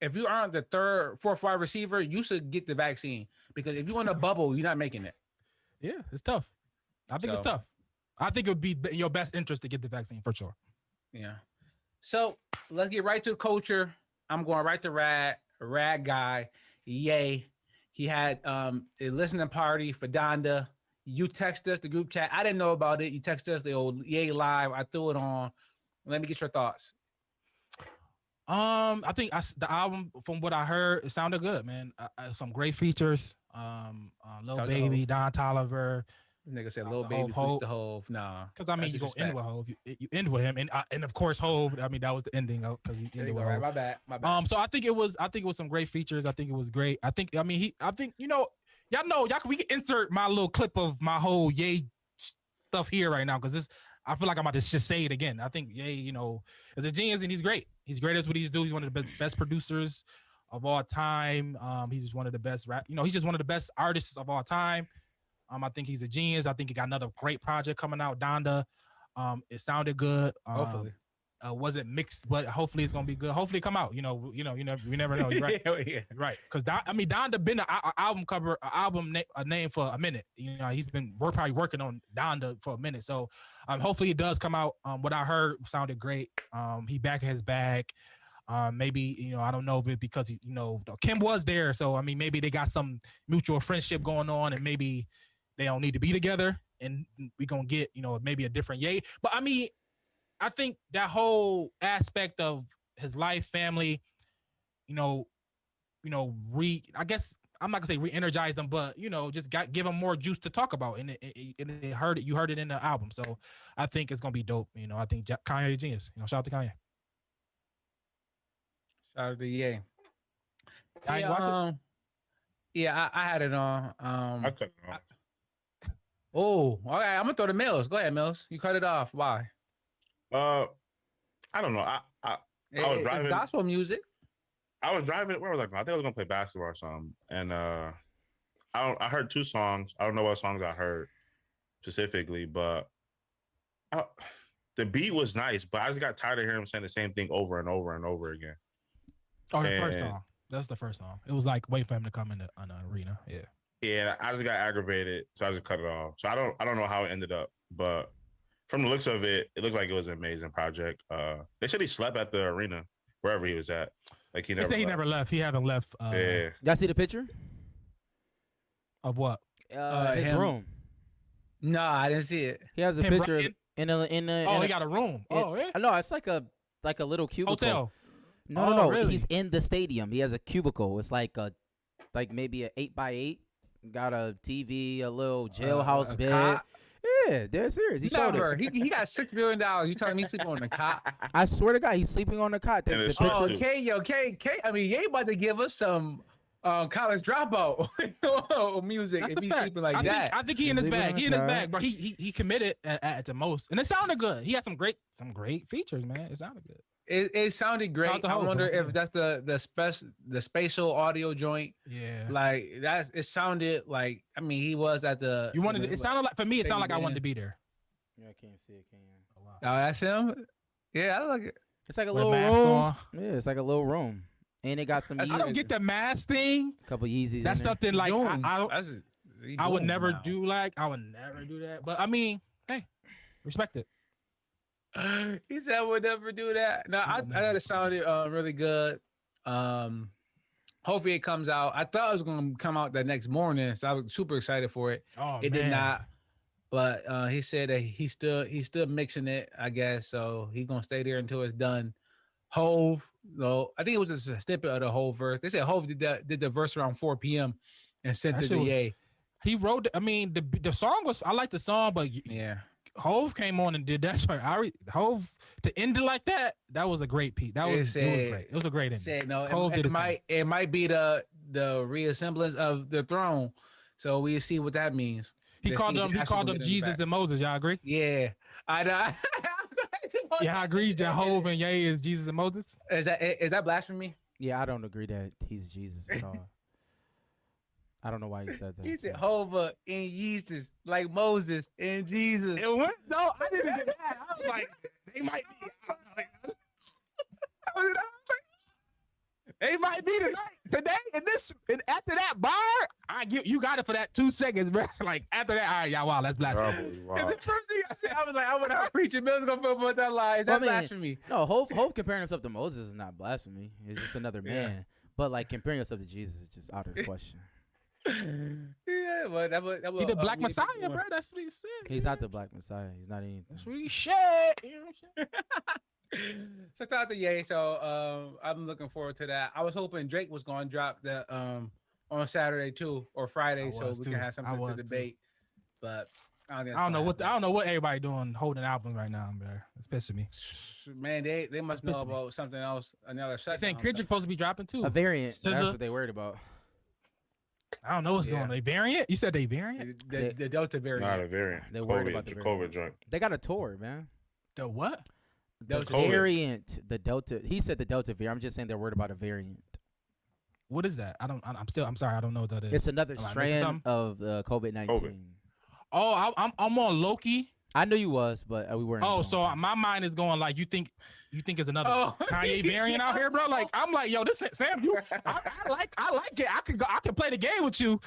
the third, fourth wide receiver, you should get the vaccine because if you in a bubble, you're not making it. Yeah, it's tough. I think it's tough. I think it would be in your best interest to get the vaccine for sure. Yeah. So let's get right to the culture. I'm going right to Rad guy. Yay. He had a listening party for Donda. You text us the group chat. I didn't know about it. You text us the old Yay Live. I threw it on. Let me get your thoughts. I think the album, from what I heard, it sounded good, man. Some great features. Lil Baby, Don Toliver. Nigga said Lil Baby, the Hove. Nah, because I mean you go end with Hove, you end with him, and of course Hove. I mean that was the ending because you ended with Hove. My bad. So I think it was some great features. I think it was great. I think we can insert my little clip of my whole Ye stuff here right now because I feel like I'm about to just say it again. I think Ye, is a genius and he's great. He's great at what he's doing. He's one of the best producers of all time. He's one of the best he's just one of the best artists of all time. I think he's a genius. I think he got another great project coming out, Donda. It sounded good. Hopefully. Wasn't mixed, but hopefully it's gonna be good. Hopefully it come out. We never know. You're right. Yeah. Right. Because Donda been an album name for a minute. We're probably working on Donda for a minute. So hopefully it does come out. What I heard sounded great. He back in his bag. Maybe, I don't know if it because Kim was there. So I mean maybe they got some mutual friendship going on and maybe they don't need to be together and we gonna get, maybe a different Ye. But I mean, I think that whole aspect of his life, family, I guess I'm not gonna say re-energize them, but just give them more juice to talk about. And you heard it in the album. So I think it's gonna be dope. I think Kanye is genius. Shout out to Kanye. Shout out to Ye. Yeah, watch it? Yeah, I had it on. I cut it off. Oh, all right. I'm gonna throw the Mills. Go ahead, Mills. You cut it off. Why? I don't know. I was driving. It's gospel music. I was driving. Where was I going? I think I was gonna play basketball or something. And I heard two songs. I don't know what songs I heard specifically, but the beat was nice. But I just got tired of hearing him saying the same thing over and over and over again. Oh, the first song. That's the first song. It was like wait for him to come in the arena. Yeah. Yeah, I just got aggravated, so I just cut it off. So I don't know how it ended up, but from the looks of it, it looked like it was an amazing project. They said he slept at the arena wherever he was at. Like he never left. He haven't left. Yeah. Y'all see the picture Of what? his room? No, I didn't see it. He has a picture in the. He got a room. Yeah. No, it's like a little cubicle. Hotel. No. Really? He's in the stadium. He has a cubicle. It's like maybe an 8x8. Got a TV, a little jailhouse bed. Cot. Yeah, they're serious. He showed Never. it. He got $6 billion. You telling me he's sleeping on the cot? I swear to God, he's sleeping on the cot. The it's picture. true. Okay. I mean, you ain't about to give us some college dropout music That's if a he's fact. sleeping like I that. think he in his Sleeping bag. on He in the his cot. bag, but he committed at the most, and it sounded good. He had some great features, man. It sounded good. It sounded great. Shout out to I Hov, wonder bro. if that's the spatial audio joint. Yeah. Like it sounded like. I mean, he was at the. You wanted it sounded like for me. It sounded like I wanted to be there. Yeah, I can't see it. Can you? Oh, wow. Oh, that's him. Yeah, I like it. It's like a With a little mask room. on. Yeah, it's like a little room, and it got some. I don't get the mask thing. couple Yeezys. That's in there. something like Doing- I don't. that's- he I would doing never now. do I would never do that. But I mean, hey, respect it. He said I would never do that. No, I thought it sounded really good. Hopefully it comes out. I thought it was going to come out that next morning, so I was super excited for it. Oh, It did not. But he said that he's still mixing it, I guess. So he's gonna stay there until it's done. Hove, though, I think it was just a snippet of the whole verse. They said Hove did the verse around 4 p.m. and sent That it shit to was- Ye. He wrote. I mean, the song was. I like the song, but Yeah. Hove came on and did that. Hove to end it like that. That was a great piece. It was great. It was a great ending. Said no. Hov did his thing. It might be the reassemblance of the throne. So we see what that means. He Let's called see them. if He actually called gonna them get him Jesus back. and Moses. Y'all agree? Yeah, I know. Yeah, I agree that Hove and Ye is Jesus and Moses. Is that blasphemy? Yeah, I don't agree that he's Jesus at all. I don't know why you said that. He said Hova and Jesus, like Moses and Jesus. It went, no, I didn't get that. I was like, they might be. I was like, they might be today, and after that bar, you got it for that 2 seconds, bro. Like after that, all right, y'all, wow, that's blasphemy. Probably, wow. And the first thing I said, I was like, I would not preach it. Mills gonna feel about that lie. Is that blasphemy? No, Hope comparing himself to Moses is not blasphemy. It's just another man. But like comparing yourself to Jesus is just out of the question. Yeah, but that was He the Black Messiah, bro. That's what he said. He's not the Black Messiah. He's not anything. That's what he said. You know what I'm saying? So shout out to Ye. So I'm looking forward to that. I was hoping Drake was going to drop that on Saturday too or Friday, so we can have something to debate. But I don't know what everybody doing holding albums right now, bro. It's pissing me. Man, they must know about something else. Another shutdown. Saying Kendrick supposed to be dropping too. A variant. SZA. That's what they worried about. I don't know what's going on. They variant? You said they variant? The Delta variant. Not a variant. They're worried about the COVID variant. joint. They got a tour, man. The what? The Delta variant, the Delta. He said the Delta variant. I'm just saying they're worried about a variant. What is that? I'm sorry. I don't know what that is. It's another Am I missing strand something? of COVID-19. COVID. Oh, I'm on Loki. I knew you was, but we weren't. Oh, so my mind is going like you think it's another Kanye variant out here, bro. Like I'm like, yo, this Sam, I like it. I can play the game with you.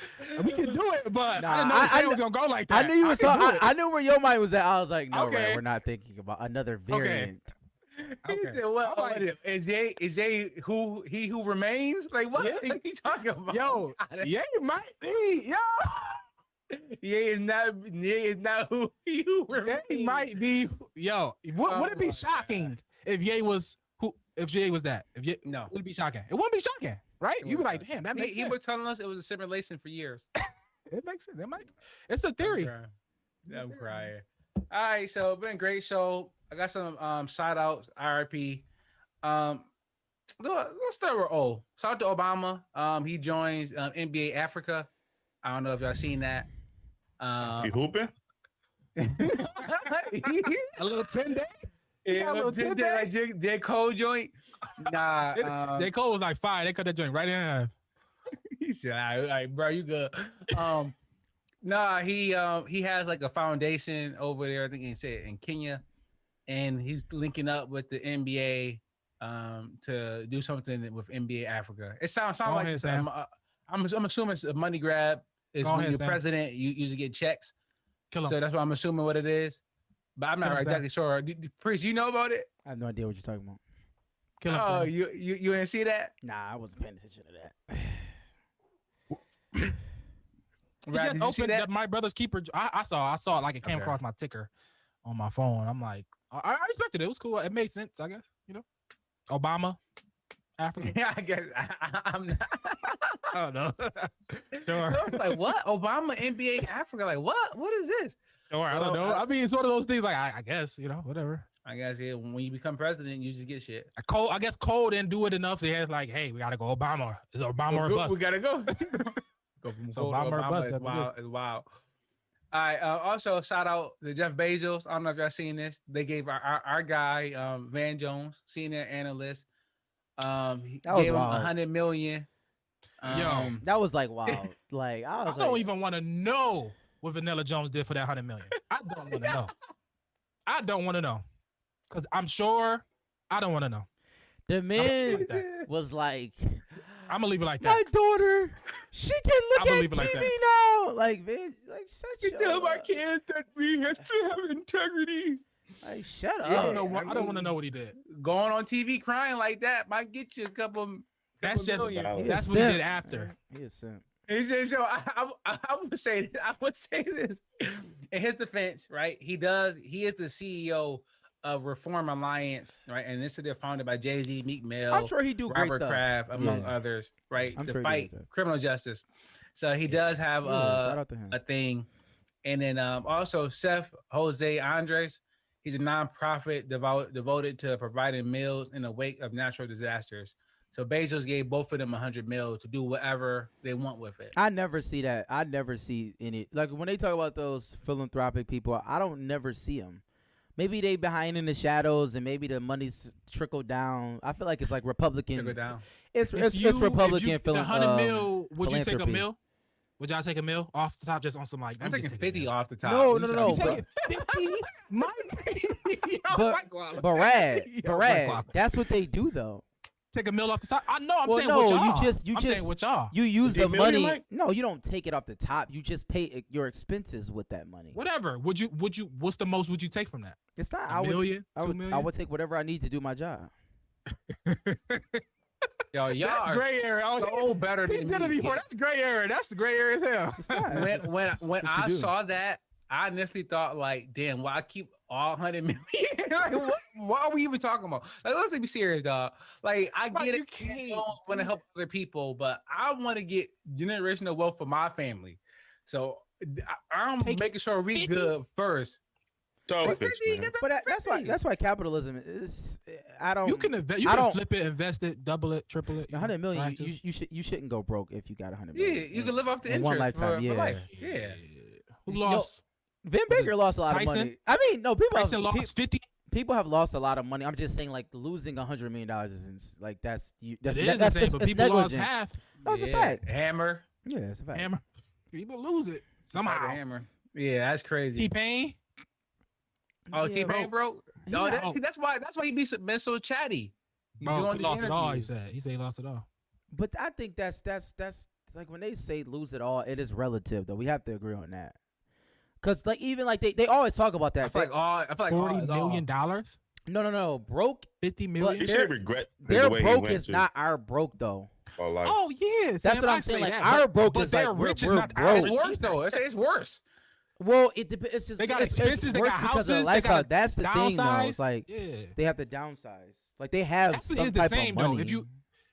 We can do it, but I didn't know Sam was gonna go like that. I knew you was. I knew where your mind was at. I was like, no, Okay. right, we're not thinking about another variant. He said, "What? Is Jay who remains? Like what? Yeah. Are you talking about? Yo, yeah, you might be, yo. Ye is not who he who remains. Ye might be, yo. Would it be shocking if Ye was who? If Ye was that? If Ye, No. would it be shocking? It wouldn't be shocking, right? You'd be like, damn, that makes He sense. was telling us it was a simulation for years. It makes sense. It might. It's a theory. I'm crying. All right, so been a great show. I got some shout outs, RIP. Let's start with O. Shout out to Obama. He joins NBA Africa. I don't know if y'all seen that. He hooping? A little 10-day. Yeah, a little 10 day like J. Cole joint. Nah, J. Cole was like 5. They cut that joint right in half. he said, all right, bro, you good. Nah, he has like a foundation over there, I think he said in Kenya, and he's linking up with the NBA to do something with NBA Africa. It sounds like ahead, Sam. I'm assuming it's a money grab. Is Go when ahead, you're Sam. president, you usually get checks. Kill him. So that's what I'm assuming what it is. But I'm not Kill him, exactly sure. Priest, you know about it? I have no idea what you're talking about. Kill him. Oh, Sam. you didn't see that? Nah, I wasn't paying attention to that. He Brad, just did you see opened that? up my brother's keeper. I saw it like it came Okay. across my ticker on my phone. I'm like, I expected it. It was cool. It made sense, I guess. You know, Obama, Africa. Yeah, I guess I'm not. I don't know. Sure. I was like, what? Obama, NBA, Africa? Like, what? What is this? Sure. I don't know. I mean, it's one of those things. Like, I guess, you know, whatever. I guess yeah. When you become president, you just get shit. I guess Cole didn't do it enough. So he has like, hey, we gotta go Obama. Is Obama or bust? We gotta go. Go from So Cole to Obama or bust, It's that's what it wild. It's wild. All right. Also, shout out to Jeff Bezos. I don't know if y'all seen this. They gave our guy Van Jones, senior analyst. He That was gave him wild. $100 million. Yo. That was like wild. Like I I was don't like, even want to know what Vanilla Jones did for that $100 million. I don't want to know. I don't want to know, cause I'm sure I don't want to know. the man like that. was like, I'm gonna leave it like my that. daughter, she can look I'ma at leave it like TV that. now. Like, man, like shut up. kids that we have to have integrity. Like, shut Yeah. I up. don't know. I I don't want to know what he did. Going on TV crying like that might get you a couple. That's just million. that's He what a he simp. did after. He a simp. He said, so I would say this. I would say this. In his defense, right? He is the CEO of Reform Alliance, right? And this is founded by Jay-Z, Meek Mill, I'm sure he do great Robert stuff. Kraft, among Yeah. others, right? I'm to sure he fight does that. criminal justice. So he does have Yeah, shout out to him. a thing. And then also Seth Jose Andres. He's a nonprofit devoted to providing meals in the wake of natural disasters. So Bezos gave both of them $100 million to do whatever they want with it. I never see that. I never see any, like when they talk about those philanthropic people, I don't never see them. Maybe they behind in the shadows and maybe the money's trickle down. I feel like it's like Republican. Trickle down. It's If you- Republican if you, the $100 million, would you take a philanthropy. mill? Would y'all take a meal off the top just on some like? I'm taking just 50 a off the top. No, You no, said no, I'm no, taking- meal. 50, Mike. But Rad, that's what they do though. Take a meal off the top. I know. I'm Well, saying no, with you y'all. just- I'm saying with y'all. You use Is it the million, money. Mike? No, you don't take it off the top. You just pay your expenses with that money. Whatever. Would you? What's the most would you take from that? It's not. A I would. million? I 2 would. million? I would take whatever I need to do my job. Yo, y'all That's are gray area. so better He than did it me. before. That's gray area. That's gray area as hell. It's not. When It's- when it's when what you I do. saw that, I honestly thought like, damn, why I keep all 100 million? Like, what are we even talking about? Like, let's be serious, dog. Like, I Like, get you it. can't I don't want do to help other people, but I want to get generational wealth for my family. So I'm Take making sure we 50? good first. Selfish, man. But that's why capitalism is. I don't. You can invest. You I can don't- flip it, invest it, double it, triple it. 100 million. Practice. You shouldn't go broke if you got 100 Yeah, million. you can live off the in interest one lifetime. for Yeah. life. Yeah. Who You lost? Vin Baker lost a lot Tyson? of money. I mean, no, people Tyson have, lost 50. people have lost a lot of money. I'm just saying, like losing $100 million is like that's you. That's It is that's, insane, it's, but it's people lost negligent. half. That's a Yeah. fact. Hammer. Yeah, it's a fact. Hammer. People lose it Like a somehow. hammer. Yeah, that's crazy. T-Pain. Oh, Yeah, T-Pain, bro. No, Yeah. that's why he been so chatty. He Bro, doing he these lost it all. He interviews. said. He said he lost it all. But I think that's like when they say lose it all, it is relative though. We have to agree on that. Cause like even like they always talk about that. I feel like all. I feel like all $40 is all. million dollars. No. Broke. 50 He million. should regret Their the way he broke went is to. not our broke though. Or like, Oh yeah, That's Sam, what I I'm saying. say Like that, our but- broke but is their like we're rich is we're not broke. It's worse though. It's worse. Well, it depends. It's just They got it's expenses, they worse got because of the houses, they lifestyle. gotta That's the thing, though. downsize. It's like Yeah. they have to downsize. Like they have Actually, some it's the type same of money. though. If you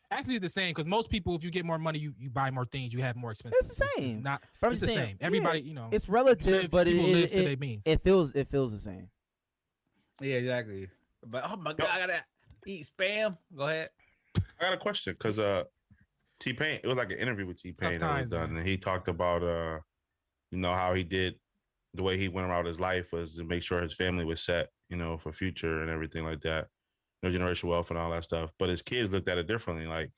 actually, it's the same because most people, if you get more money, you buy more things, you have more expenses. It's the same. not. But I'm It's just the saying, same. yeah, Everybody, you know, it's relative, live- but people live to their it means. feels the same. Yeah, exactly. But oh my god, I gotta eat spam. Go ahead. I got a question because T-Pain, it was like an interview with T-Pain Tough that was times, done, man. and he talked about you know, how he did the way he went around his life was to make sure his family was set, you know, for future and everything like that, no generational wealth and all that stuff. But his kids looked at it differently, like,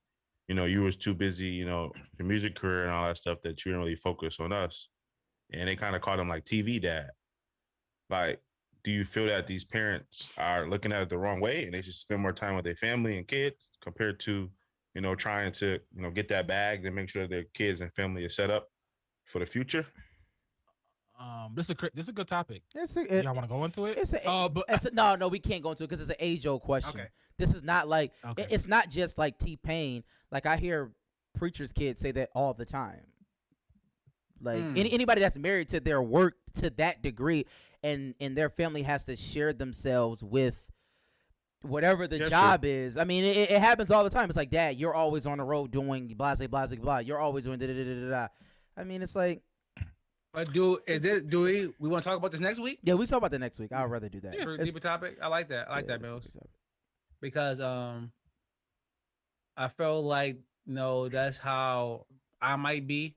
you know, you was too busy, you know, your music career and all that stuff that you didn't really focus on us, and they kind of called him like TV dad. Like, do you feel that these parents are looking at it the wrong way and they should spend more time with their family and kids compared to, you know, trying to, you know, get that bag and make sure their kids and family is set up for the future? This is a good topic. It's Y'all want to go into it? no, we can't go into it because it's an age-old question. Okay. This is not like Okay. it's not just like T-Pain. Like I hear preachers' kids say that all the time. Like anybody that's married to their work to that degree, and their family has to share themselves with whatever the That's job is. I mean, it happens all the time. It's like, Dad, you're always on the road doing blah blah blah blah. You're always doing da da da da da. I mean, it's like, But do we want to talk about this next week? yeah, we talk about that next week. I'd rather do that. For a It's- deeper topic. I like that. I like yeah, that, Mills. it's- Because I felt like that's how I might be.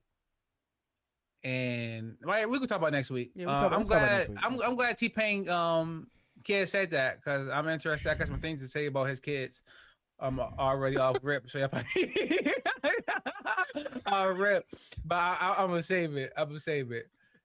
And right, we can talk about next week. Yeah, we'll talk about- I'm we'll talk about glad. next week. I'm glad T-Pain kid said that because I'm interested. I got some things to say about his kids. I'm already off rip, so I'll rip. But I'm gonna save it.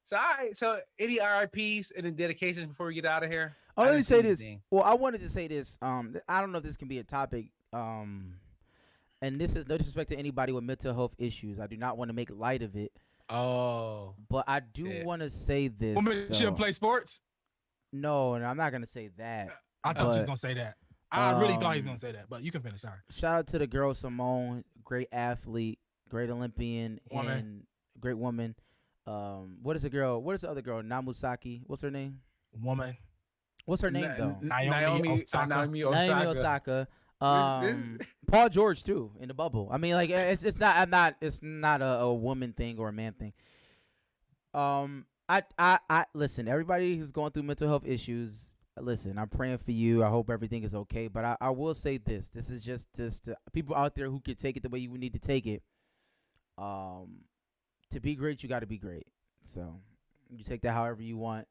So all right. So any RIPs and then dedications before we get out of here? Oh, I let me didn't say see this. anything. Well, I wanted to say this. I don't know if this can be a topic. And this is no disrespect to anybody with mental health issues. I do not want to make light of it, Oh, but I do Shit. want to say this. Women though. shouldn't play sports. No, and I'm not gonna say that. I thought you was But, gonna say that. I really thought he was um, gonna say that, but you can finish. Sorry. Shout out to the girl Simone, great athlete, great Olympian, Woman. and great woman. What is the girl? What is the other girl? Namusaki. What's her name? Woman. What's her name though? Naomi Osaka. Naomi Naomi Osaka. Osaka. This- Paul George too in the bubble. I mean, like it's not a woman thing or a man thing. I listen. Everybody who's going through mental health issues, listen. I'm praying for you. I hope everything is okay. But I will say this. This is just people out there who can take it the way you need to take it. To be great, you got to be great. So you take that however you want.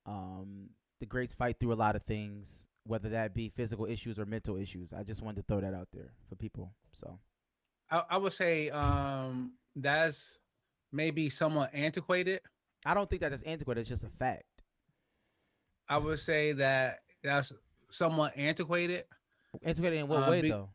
The greats fight through a lot of things, whether that be physical issues or mental issues. I just wanted to throw that out there for people. So I would say that's maybe somewhat antiquated. I don't think that that's antiquated. It's just a fact. I would say that that's somewhat antiquated Antiquated in what way though?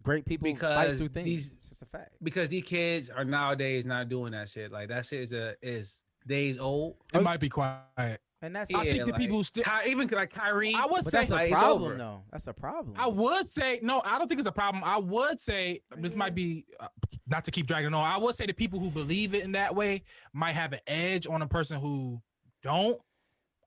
Great people fight because through things. these- It's just a fact. because these kids are nowadays not doing that shit. Like that shit is days old. It might be quiet. And that's I think the like, people who still. Even like Kyrie. I would but say that's a like, it's problem over. though. That's a problem. I would say no. I don't think it's a problem. I would say this might be not to keep dragging on. I would say the people who believe it in that way might have an edge on a person who don't.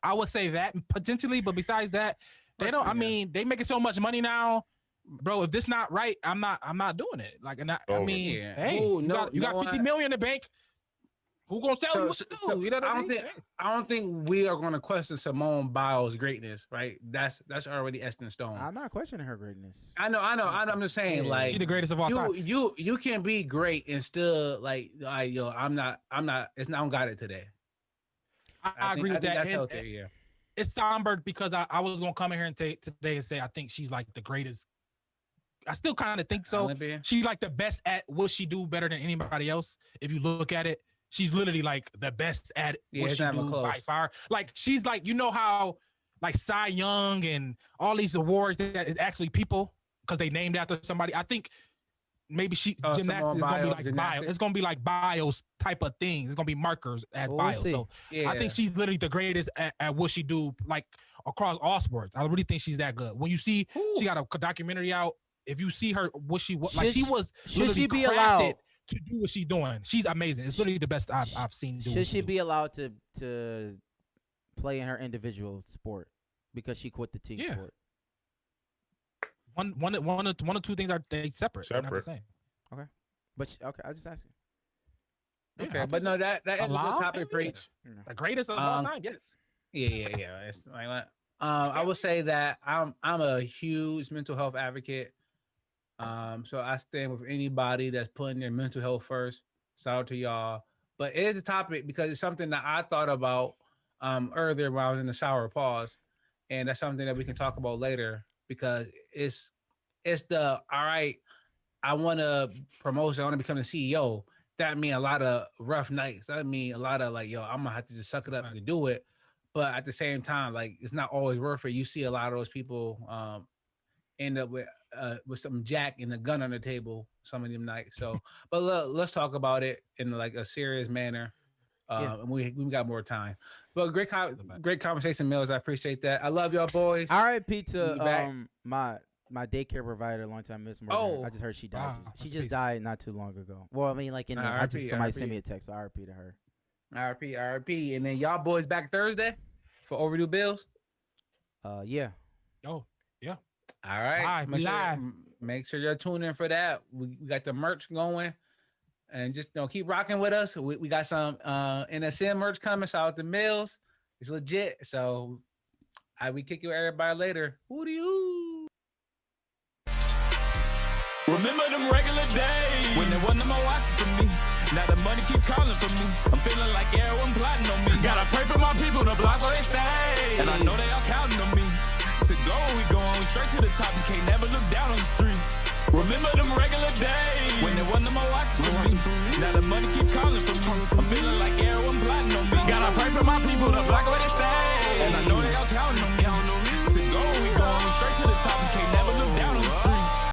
I would say that potentially, but besides that, they don't. I mean, they making so much money now, bro. If this not right, I'm not doing it. Like, and I mean, Yeah. hey, Ooh, you no, got you know 50 what? million in the bank. Who gonna tell you what to do? You know what I mean? I don't think we are going to question Simone Biles' greatness, right? That's already etched in stone. I'm not questioning her greatness. I know. I'm just saying, Yeah. like, She's the greatest of all time. you can be great and still like yo, I'm not. It's not. I don't got it today. I agree with that. That's And healthy, yeah. it's somber because I was gonna come in here and today and say I think she's like the greatest. I still kind of think so. Olympia? She's like the best at what she do better than anybody else. If you look at it, she's literally like the best at Yeah, what it's she not even do close. by far. Like she's like, you know how like Cy Young and all these awards that is actually people because they named after somebody. I think maybe gymnastics Simone is gonna be Biles, like bio. gymnastics? It's gonna be like bios type of things. It's gonna be markers as Well, we'll bios. see. So Yeah. I think she's literally the greatest at what she do, like across all sports. I really think she's that good. When you see she got a documentary out, if you see her, she was Should literally she be crafted allowed? to do what she's doing. She's amazing. It's literally the best I've seen do. Should what she do. be allowed to play in her individual sport because she quit the team Yeah. sport? One or two things are they separate. They're not the Separate. same. But okay, I just asking. Okay, Yeah, but no, that is a good Allowed? topic, Yeah. preach. The greatest of all Um, time. Yes. Yeah. It's like what? I would say that I'm a huge mental health advocate. So I stand with anybody that's putting their mental health first. Shout out to y'all. But it is a topic because it's something that I thought about earlier when I was in the shower. Pause, and that's something that we can talk about later because it's the all right. I want to promotion. I want to become the CEO. That mean a lot of rough nights. That mean a lot of like, yo, I'm gonna have to just suck it up and do it. But at the same time, like it's not always worth it. You see a lot of those people end up with some jack and a gun on the table some of them nights. So, but let's talk about it in like a serious manner. And we got more time. But great conversation, Mills. I appreciate that. I love y'all boys. R.I.P. You back? to my daycare provider, longtime Miss Morgan. Oh. I just heard she died. Wow, She that's just peace. died not too long ago. Well, I mean, like R.I.P., somebody R.I.P. sent me a text. So R.I.P. to her. RP. And then y'all boys back Thursday for Overdue Bills. Yeah. Oh, yeah. All right. Live. Make sure you're tuning in for that. We got the merch going. And just keep rocking with us. We got some NSM merch coming. Shout out to Mills. It's legit. So we kick you with everybody later. Who do you? Remember them regular days when there wasn't no more watches for me. Now the money keep calling for me. I'm feeling like everyone plotting on me. Gotta pray for my people to block where they stay. And I know they all counting on me. To go, we going straight to the top. You can't never look down on the streets. Remember them regular days when there wasn't no more watches for me. Now the money keep calling for me. I'm feeling like everyone plotting on me. Gotta pray for my people to block where they stay.